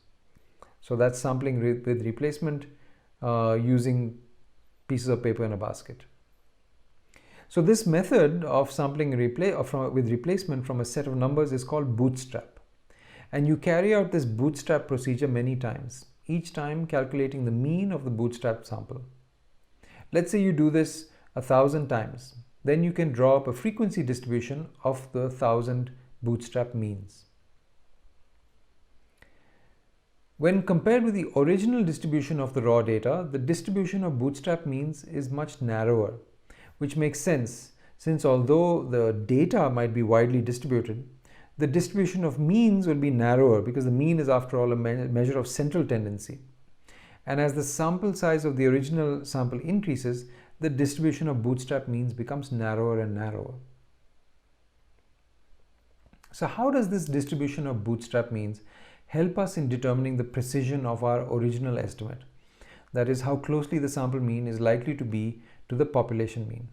So that's sampling with replacement using pieces of paper in a basket. So this method of sampling with replacement from a set of numbers is called bootstrap. And you carry out this bootstrap procedure many times, each time calculating the mean of the bootstrap sample. Let's say you do this 1,000 times. Then you can draw up a frequency distribution of the 1,000 bootstrap means. When compared with the original distribution of the raw data, the distribution of bootstrap means is much narrower, which makes sense since although the data might be widely distributed, the distribution of means will be narrower because the mean is after all a measure of central tendency. And as the sample size of the original sample increases, the distribution of bootstrap means becomes narrower and narrower. So how does this distribution of bootstrap means help us in determining the precision of our original estimate? That is, how closely the sample mean is likely to be to the population mean.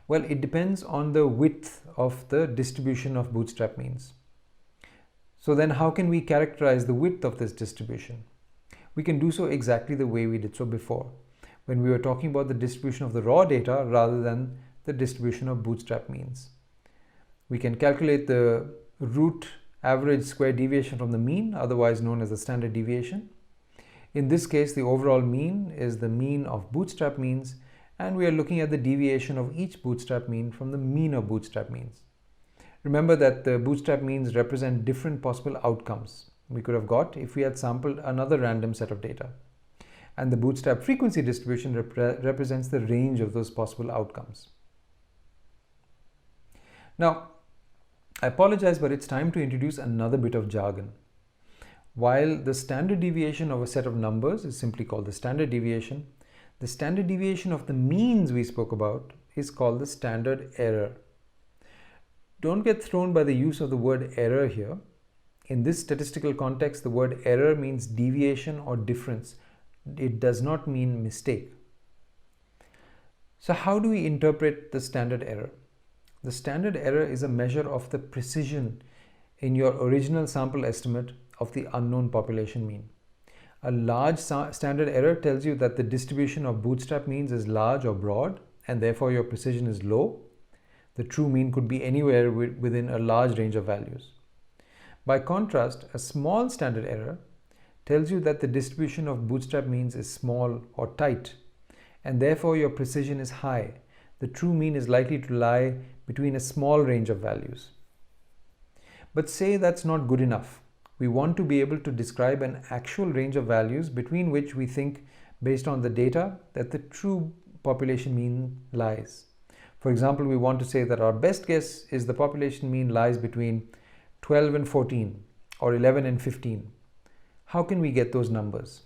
Well, it depends on the width of the distribution of bootstrap means. So then how can we characterize the width of this distribution? We can do so exactly the way we did so before, when we were talking about the distribution of the raw data rather than the distribution of bootstrap means. We can calculate the root average square deviation from the mean, otherwise known as the standard deviation. In this case, the overall mean is the mean of bootstrap means, and we are looking at the deviation of each bootstrap mean from the mean of bootstrap means. Remember that the bootstrap means represent different possible outcomes we could have got if we had sampled another random set of data. And the bootstrap frequency distribution represents the range of those possible outcomes. Now, I apologize, but it's time to introduce another bit of jargon. While the standard deviation of a set of numbers is simply called the standard deviation of the means we spoke about is called the standard error. Don't get thrown by the use of the word error here. In this statistical context, the word error means deviation or difference. It does not mean mistake. So how do we interpret the standard error? The standard error is a measure of the precision in your original sample estimate of the unknown population mean. A large standard error tells you that the distribution of bootstrap means is large or broad, and therefore your precision is low. The true mean could be anywhere within a large range of values. By contrast, a small standard error tells you that the distribution of bootstrap means is small or tight, and therefore your precision is high. The true mean is likely to lie between a small range of values. But say that's not good enough. We want to be able to describe an actual range of values between which we think, based on the data, that the true population mean lies. For example, we want to say that our best guess is the population mean lies between 12 and 14 or 11 and 15. How can we get those numbers?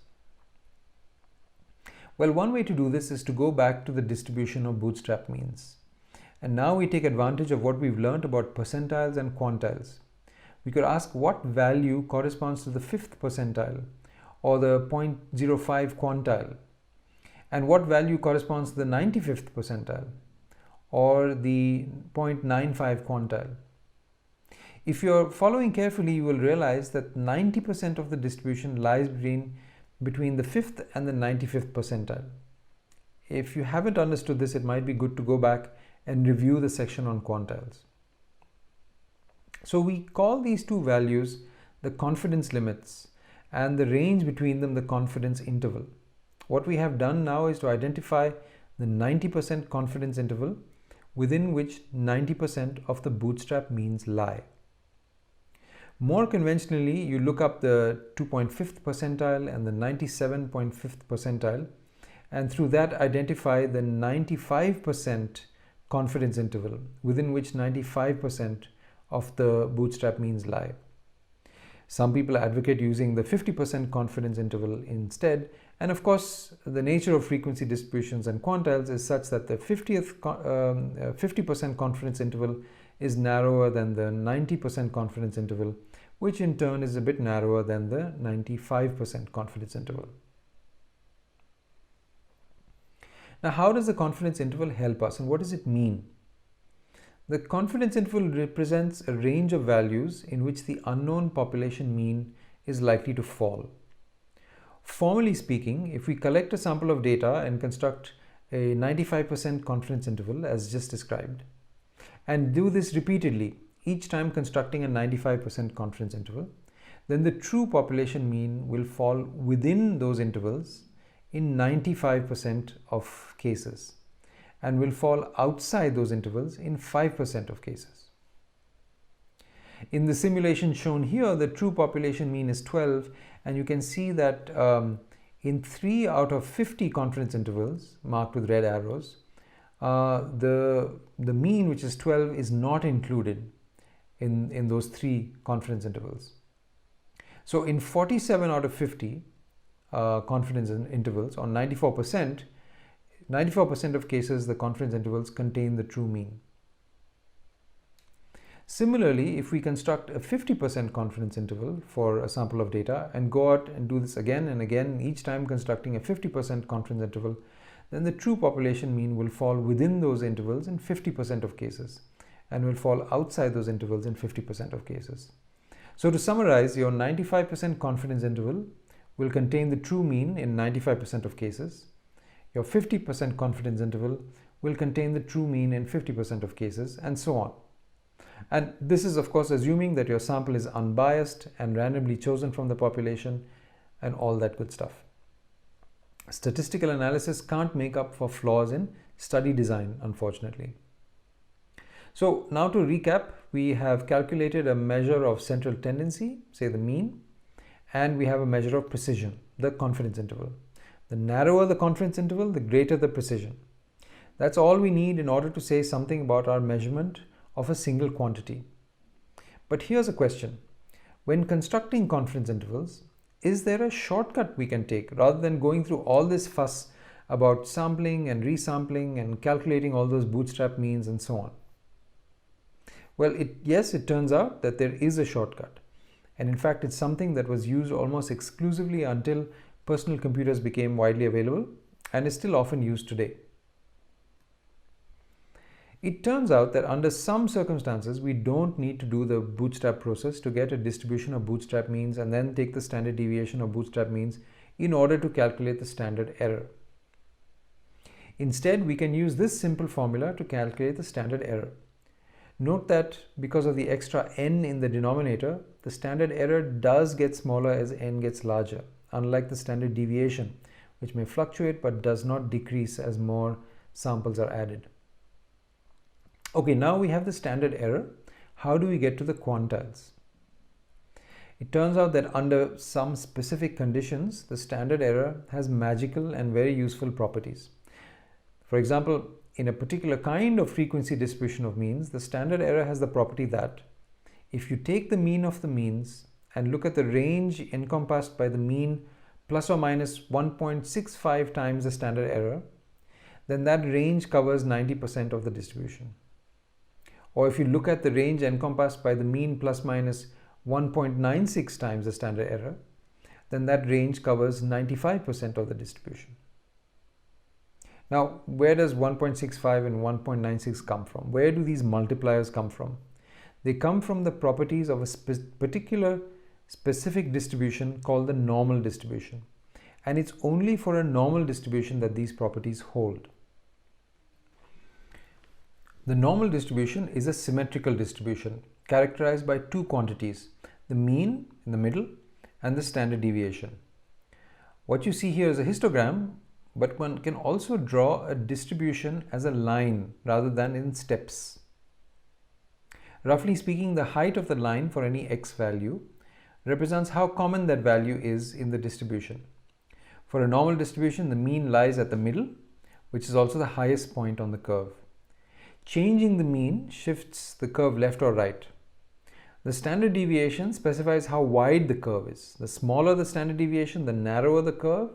Well, one way to do this is to go back to the distribution of bootstrap means. And now we take advantage of what we've learned about percentiles and quantiles. We could ask what value corresponds to the 5th percentile or the 0.05 quantile, and what value corresponds to the 95th percentile or the 0.95 quantile. If you're following carefully, you will realize that 90% of the distribution lies between the 5th and the 95th percentile. If you haven't understood this, it might be good to go back and review the section on quantiles. So we call these two values the confidence limits and the range between them the confidence interval. What we have done now is to identify the 90% confidence interval within which 90% of the bootstrap means lie. More conventionally, you look up the 2.5th percentile and the 97.5th percentile, and through that identify the 95% confidence interval within which 95% of the bootstrap means lie. Some people advocate using the 50% confidence interval instead, and of course the nature of frequency distributions and quantiles is such that the 50% confidence interval is narrower than the 90% confidence interval, which in turn is a bit narrower than the 95% confidence interval. Now, how does the confidence interval help us and what does it mean? The confidence interval represents a range of values in which the unknown population mean is likely to fall. Formally speaking, if we collect a sample of data and construct a 95% confidence interval as just described, and do this repeatedly, each time constructing a 95% confidence interval, then the true population mean will fall within those intervals in 95% of cases and will fall outside those intervals in 5% of cases. In the simulation shown here, the true population mean is 12, and you can see that in 3 out of 50 confidence intervals marked with red arrows, the mean, which is 12, is not included in those 3 confidence intervals. So in 47 out of 50 confidence intervals, on 94% of cases, the confidence intervals contain the true mean. Similarly, if we construct a 50% confidence interval for a sample of data and go out and do this again and again, each time constructing a 50% confidence interval, then the true population mean will fall within those intervals in 50% of cases and will fall outside those intervals in 50% of cases. So to summarize, your 95% confidence interval will contain the true mean in 95% of cases. Your 50% confidence interval will contain the true mean in 50% of cases, and so on. And this is of course assuming that your sample is unbiased and randomly chosen from the population and all that good stuff. Statistical analysis can't make up for flaws in study design, unfortunately. So now to recap, we have calculated a measure of central tendency, say the mean, and we have a measure of precision, the confidence interval. The narrower the confidence interval, the greater the precision. That's all we need in order to say something about our measurement of a single quantity. But here's a question. When constructing confidence intervals, is there a shortcut we can take rather than going through all this fuss about sampling and resampling and calculating all those bootstrap means and so on? Well, yes, it turns out that there is a shortcut. And in fact, it's something that was used almost exclusively until personal computers became widely available and is still often used today. It turns out that under some circumstances, we don't need to do the bootstrap process to get a distribution of bootstrap means and then take the standard deviation of bootstrap means in order to calculate the standard error. Instead, we can use this simple formula to calculate the standard error. Note that because of the extra n in the denominator, the standard error does get smaller as n gets larger, unlike the standard deviation, which may fluctuate but does not decrease as more samples are added. Okay, now we have the standard error. How do we get to the quantiles? It turns out that under some specific conditions, the standard error has magical and very useful properties. For example, in a particular kind of frequency distribution of means, the standard error has the property that if you take the mean of the means and look at the range encompassed by the mean plus or minus 1.65 times the standard error, then that range covers 90% of the distribution. Or if you look at the range encompassed by the mean plus minus 1.96 times the standard error, then that range covers 95% of the distribution. Now, where does 1.65 and 1.96 come from? Where do these multipliers come from? They come from the properties of a particular specific distribution called the normal distribution. And it's only for a normal distribution that these properties hold. The normal distribution is a symmetrical distribution characterized by two quantities, the mean in the middle and the standard deviation. What you see here is a histogram, but one can also draw a distribution as a line rather than in steps. Roughly speaking, the height of the line for any x value represents how common that value is in the distribution. For a normal distribution, the mean lies at the middle, which is also the highest point on the curve. Changing the mean shifts the curve left or right. The standard deviation specifies how wide the curve is. The smaller the standard deviation, the narrower the curve,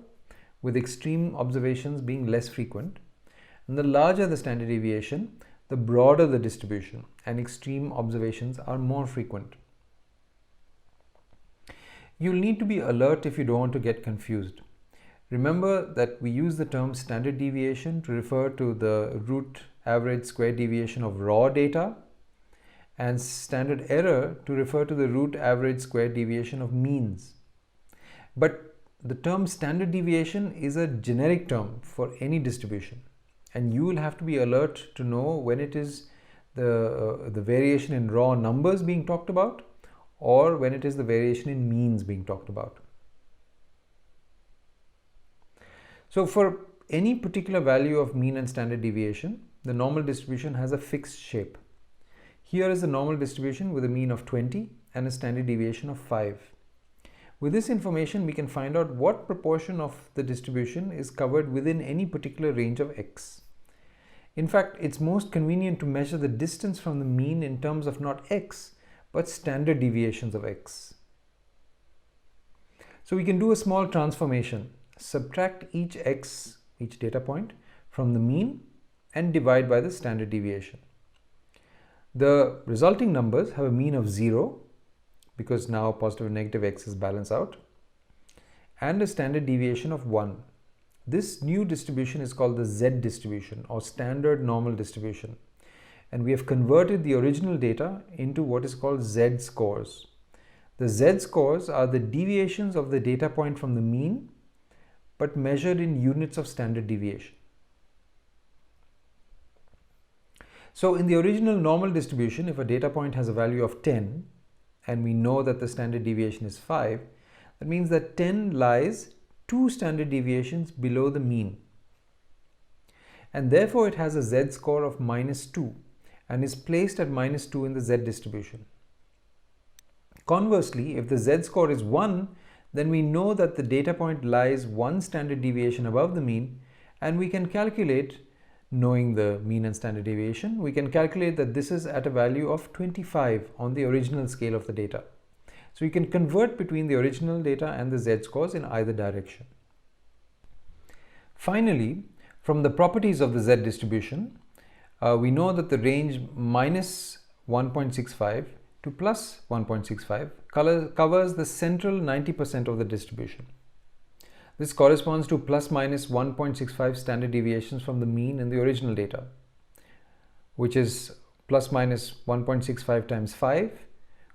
with extreme observations being less frequent. And the larger the standard deviation, the broader the distribution, and extreme observations are more frequent. You'll need to be alert if you don't want to get confused. Remember that we use the term standard deviation to refer to the root average square deviation of raw data, and standard error to refer to the root average square deviation of means. But the term standard deviation is a generic term for any distribution, and you will have to be alert to know when it is the variation in raw numbers being talked about, or when it is the variation in means being talked about. So for any particular value of mean and standard deviation, the normal distribution has a fixed shape. Here is the normal distribution with a mean of 20 and a standard deviation of 5. With this information, we can find out what proportion of the distribution is covered within any particular range of x. In fact, it's most convenient to measure the distance from the mean in terms of not x, but standard deviations of x. So we can do a small transformation. Subtract each x, each data point, from the mean and divide by the standard deviation. The resulting numbers have a mean of 0, because now positive and negative x's balance out, and a standard deviation of 1. This new distribution is called the Z distribution, or standard normal distribution, and we have converted the original data into what is called Z scores. The Z scores are the deviations of the data point from the mean, but measured in units of standard deviation. So in the original normal distribution, if a data point has a value of 10, and we know that the standard deviation is 5, that means that 10 lies 2 standard deviations below the mean. And therefore it has a Z score of -2 and is placed at -2 in the Z distribution. Conversely, if the Z score is 1, then we know that the data point lies 1 standard deviation above the mean, and we can calculate, knowing the mean and standard deviation, we can calculate that this is at a value of 25 on the original scale of the data. So you can convert between the original data and the Z scores in either direction. Finally, from the properties of the Z distribution, we know that the range minus 1.65 to plus 1.65 covers the central 90% of the distribution. This corresponds to plus minus 1.65 standard deviations from the mean in the original data, which is plus minus 1.65 times 5,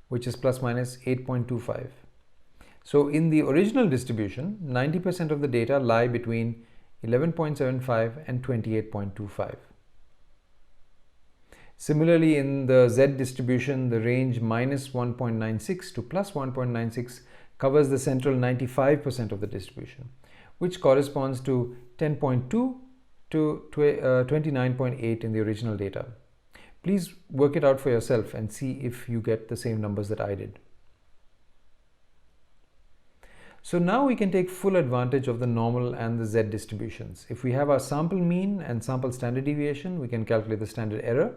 which is plus minus 8.25. So in the original distribution, 90% of the data lie between 11.75 and 28.25. Similarly, in the Z distribution, the range minus 1.96 to plus 1.96 covers the central 95% of the distribution, which corresponds to 10.2 to 29.8 in the original data. Please work it out for yourself and see if you get the same numbers that I did. So now we can take full advantage of the normal and the Z distributions. If we have our sample mean and sample standard deviation, we can calculate the standard error.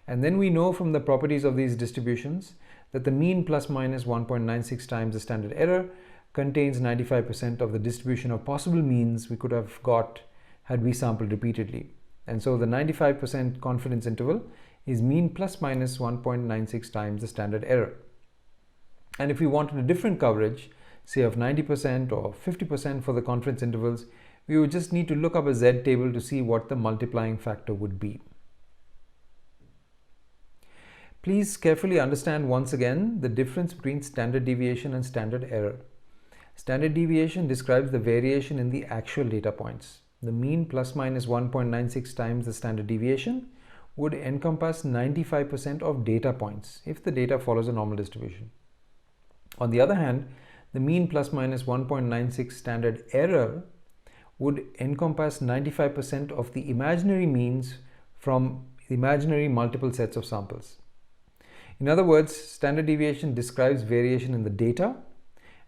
And then we know from the properties of these distributions that the mean plus minus 1.96 times the standard error contains 95% of the distribution of possible means we could have got had we sampled repeatedly. And so the 95% confidence interval is mean plus minus 1.96 times the standard error. And if we wanted a different coverage, say of 90% or 50% for the confidence intervals, we would just need to look up a Z table to see what the multiplying factor would be. Please carefully understand once again the difference between standard deviation and standard error. Standard deviation describes the variation in the actual data points. The mean plus minus 1.96 times the standard deviation would encompass 95% of data points if the data follows a normal distribution. On the other hand, the mean plus minus 1.96 standard error would encompass 95% of the imaginary means from imaginary multiple sets of samples. In other words, standard deviation describes variation in the data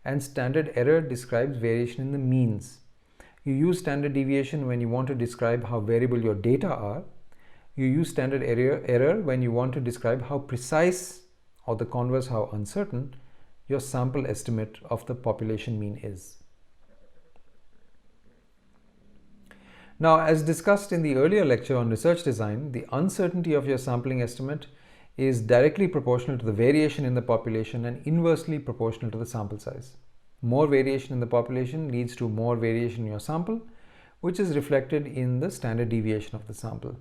and standard error describes variation in the means. You use standard deviation when you want to describe how variable your data are. You use standard error when you want to describe how precise, or the converse, how uncertain, your sample estimate of the population mean is. Now, as discussed in the earlier lecture on research design, the uncertainty of your sampling estimate is directly proportional to the variation in the population and inversely proportional to the sample size. More variation in the population leads to more variation in your sample, which is reflected in the standard deviation of the sample.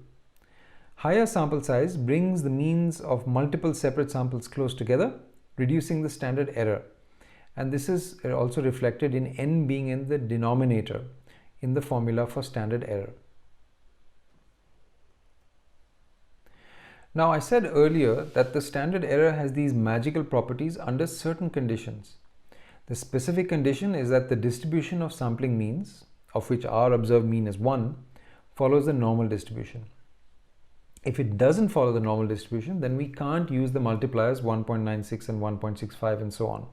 Higher sample size brings the means of multiple separate samples close together, reducing the standard error. And this is also reflected in n being in the denominator in the formula for standard error. Now, I said earlier that the standard error has these magical properties under certain conditions. The specific condition is that the distribution of sampling means, of which our observed mean is 1, follows the normal distribution. If it doesn't follow the normal distribution, then we can't use the multipliers 1.96 and 1.65 and so on.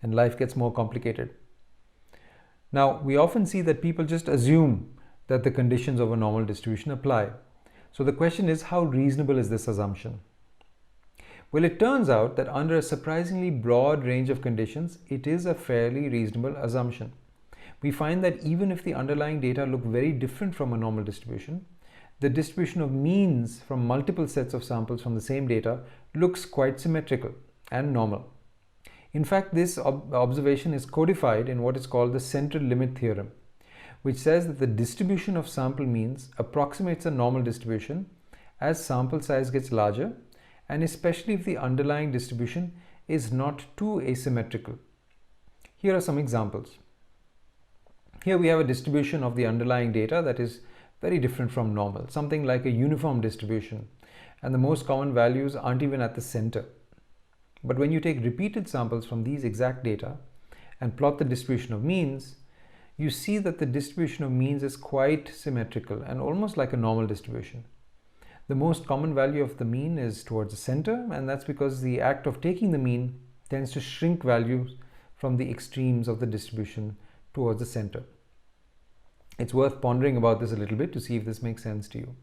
And life gets more complicated. Now, we often see that people just assume that the conditions of a normal distribution apply. So the question is, how reasonable is this assumption? Well, it turns out that under a surprisingly broad range of conditions, it is a fairly reasonable assumption. We find that even if the underlying data look very different from a normal distribution, the distribution of means from multiple sets of samples from the same data looks quite symmetrical and normal. In fact, this observation is codified in what is called the central limit theorem, which says that the distribution of sample means approximates a normal distribution as sample size gets larger, and especially if the underlying distribution is not too asymmetrical. Here are some examples. Here we have a distribution of the underlying data that is very different from normal, something like a uniform distribution, and the most common values aren't even at the center. But when you take repeated samples from these exact data and plot the distribution of means, you see that the distribution of means is quite symmetrical and almost like a normal distribution. The most common value of the mean is towards the center, and that's because the act of taking the mean tends to shrink values from the extremes of the distribution towards the center. It's worth pondering about this a little bit to see if this makes sense to you.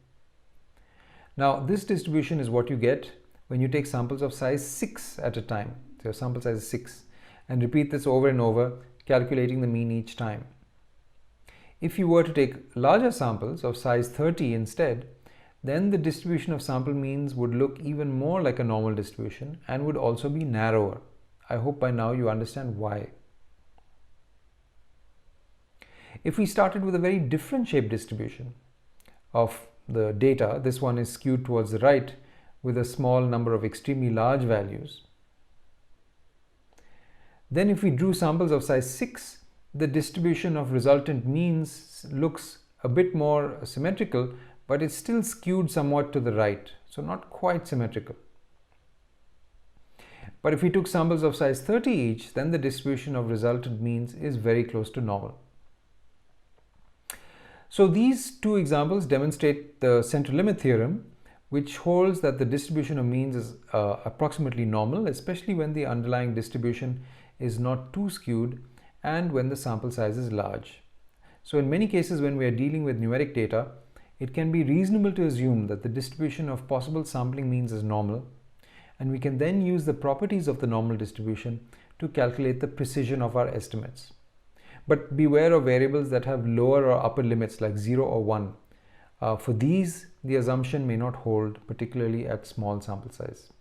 Now, this distribution is what you get when you take samples of size 6 at a time. So your sample size is 6, and repeat this over and over, calculating the mean each time. If you were to take larger samples of size 30 instead, then the distribution of sample means would look even more like a normal distribution and would also be narrower. I hope by now you understand why. If we started with a very different shape distribution of the data, this one is skewed towards the right with a small number of extremely large values. Then if we drew samples of size 6, the distribution of resultant means looks a bit more symmetrical, but it's still skewed somewhat to the right, so not quite symmetrical. But if we took samples of size 30 each, then the distribution of resultant means is very close to normal. So these two examples demonstrate the central limit theorem, which holds that the distribution of means is approximately normal, especially when the underlying distribution is not too skewed and when the sample size is large. So in many cases when we are dealing with numeric data, it can be reasonable to assume that the distribution of possible sampling means is normal, and we can then use the properties of the normal distribution to calculate the precision of our estimates. But beware of variables that have lower or upper limits like 0 or 1. For these, the assumption may not hold, particularly at small sample size.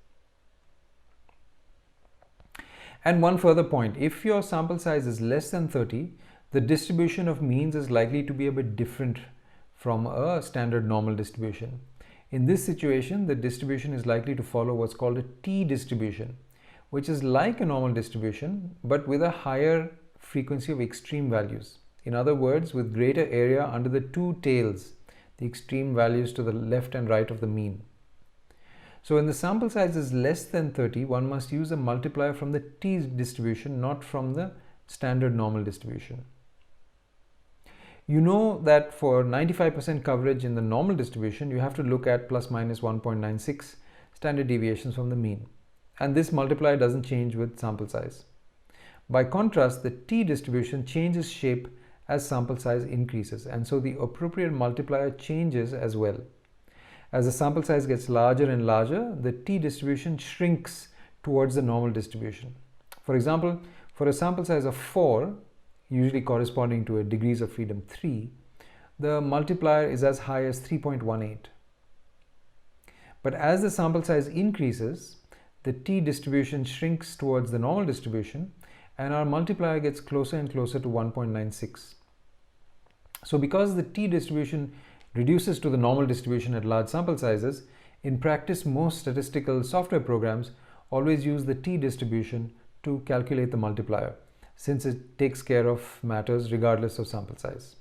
And one further point, if your sample size is less than 30, the distribution of means is likely to be a bit different from a standard normal distribution. In this situation, the distribution is likely to follow what's called a t-distribution, which is like a normal distribution, but with a higher frequency of extreme values. In other words, with greater area under the two tails, the extreme values to the left and right of the mean. So when the sample size is less than 30, one must use a multiplier from the t-distribution, not from the standard normal distribution. You know that for 95% coverage in the normal distribution, you have to look at plus minus 1.96 standard deviations from the mean. And this multiplier doesn't change with sample size. By contrast, the t-distribution changes shape as sample size increases, and so the appropriate multiplier changes as well. As the sample size gets larger and larger, the t-distribution shrinks towards the normal distribution. For example, for a sample size of 4, usually corresponding to a degrees of freedom 3, the multiplier is as high as 3.18. But as the sample size increases, the t-distribution shrinks towards the normal distribution, and our multiplier gets closer and closer to 1.96. So because the t-distribution reduces to the normal distribution at large sample sizes, in practice most statistical software programs always use the t-distribution to calculate the multiplier, since it takes care of matters regardless of sample size.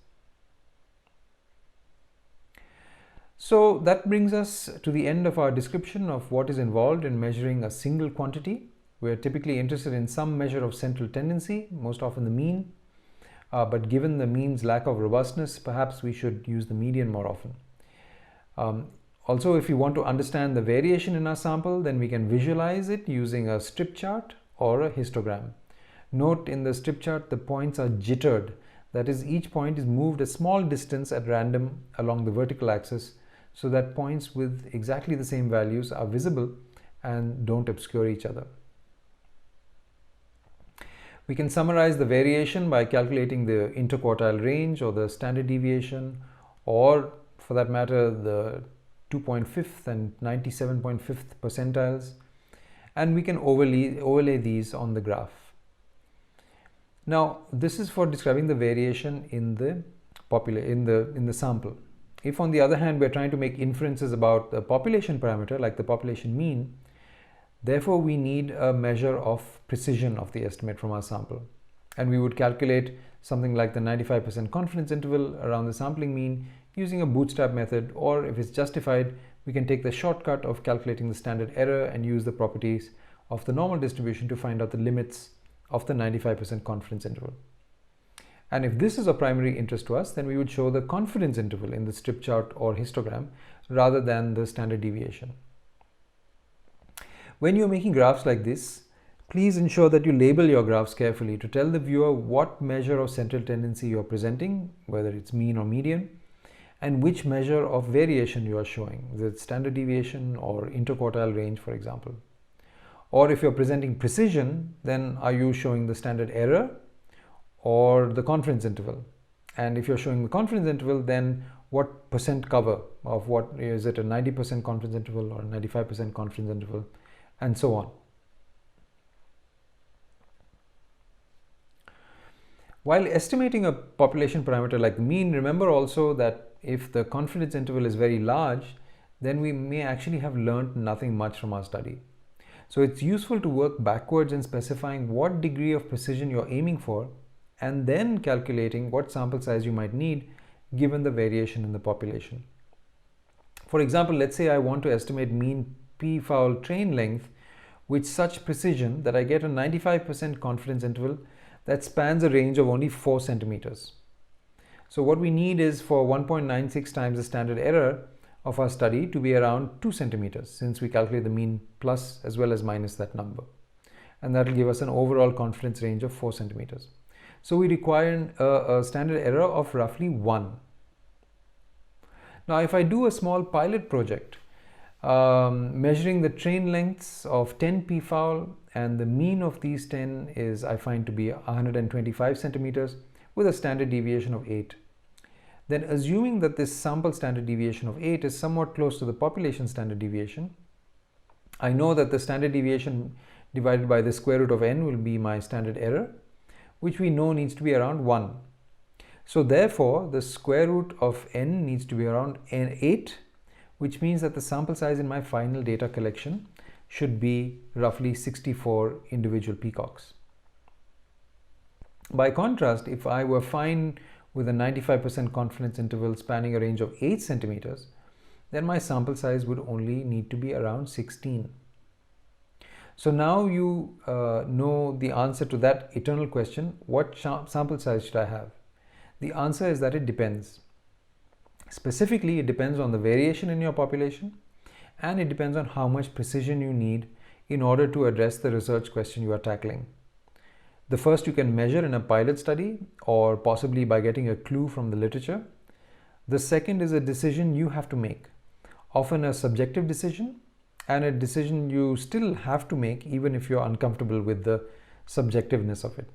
So that brings us to the end of our description of what is involved in measuring a single quantity. We are typically interested in some measure of central tendency, most often the mean, but given the mean's lack of robustness, perhaps we should use the median more often. Also, if you want to understand the variation in our sample, then we can visualize it using a strip chart or a histogram. Note in the strip chart the points are jittered, that is, each point is moved a small distance at random along the vertical axis so that points with exactly the same values are visible and don't obscure each other. We can summarize the variation by calculating the interquartile range or the standard deviation, or for that matter the 2.5th and 97.5th percentiles, and we can overlay these on the graph. Now this is for describing the variation in the sample. If on the other hand we are trying to make inferences about the population parameter like the population mean, therefore we need a measure of precision of the estimate from our sample, and we would calculate something like the 95% confidence interval around the sampling mean using a bootstrap method, or if it's justified, we can take the shortcut of calculating the standard error and use the properties of the normal distribution to find out the limits of the 95% confidence interval. And if this is of primary interest to us, then we would show the confidence interval in the strip chart or histogram rather than the standard deviation. When you're making graphs like this, please ensure that you label your graphs carefully to tell the viewer what measure of central tendency you're presenting, whether it's mean or median, and which measure of variation you are showing, the standard deviation or interquartile range, for example. Or if you're presenting precision, then are you showing the standard error or the confidence interval? And if you're showing the confidence interval, then what percent cover of what is it, a 90% confidence interval or a 95% confidence interval, and so on. While estimating a population parameter like the mean, remember also that if the confidence interval is very large, then we may actually have learned nothing much from our study. So it's useful to work backwards in specifying what degree of precision you're aiming for, and then calculating what sample size you might need given the variation in the population. For example, let's say I want to estimate mean p-foul train length with such precision that I get a 95% confidence interval that spans a range of only 4 centimeters. So what we need is for 1.96 times the standard error of our study to be around 2 centimeters, since we calculate the mean plus as well as minus that number. And that will give us an overall confidence range of 4 centimeters. So we require a standard error of roughly 1. Now if I do a small pilot project measuring the train lengths of 10 p-foul and the mean of these 10 is I find to be 125 centimeters with a standard deviation of 8. Then assuming that this sample standard deviation of 8 is somewhat close to the population standard deviation, I know that the standard deviation divided by the square root of n will be my standard error, which we know needs to be around 1. So therefore, the square root of n needs to be around 8, which means that the sample size in my final data collection should be roughly 64 individual peacocks. By contrast, if I were fine with a 95% confidence interval spanning a range of 8 centimeters, then my sample size would only need to be around 16. So now you know the answer to that eternal question, what sample size should I have? The answer is that it depends. Specifically, it depends on the variation in your population, and it depends on how much precision you need in order to address the research question you are tackling. The first you can measure in a pilot study or possibly by getting a clue from the literature. The second is a decision you have to make, often a subjective decision, and a decision you still have to make even if you're uncomfortable with the subjectiveness of it.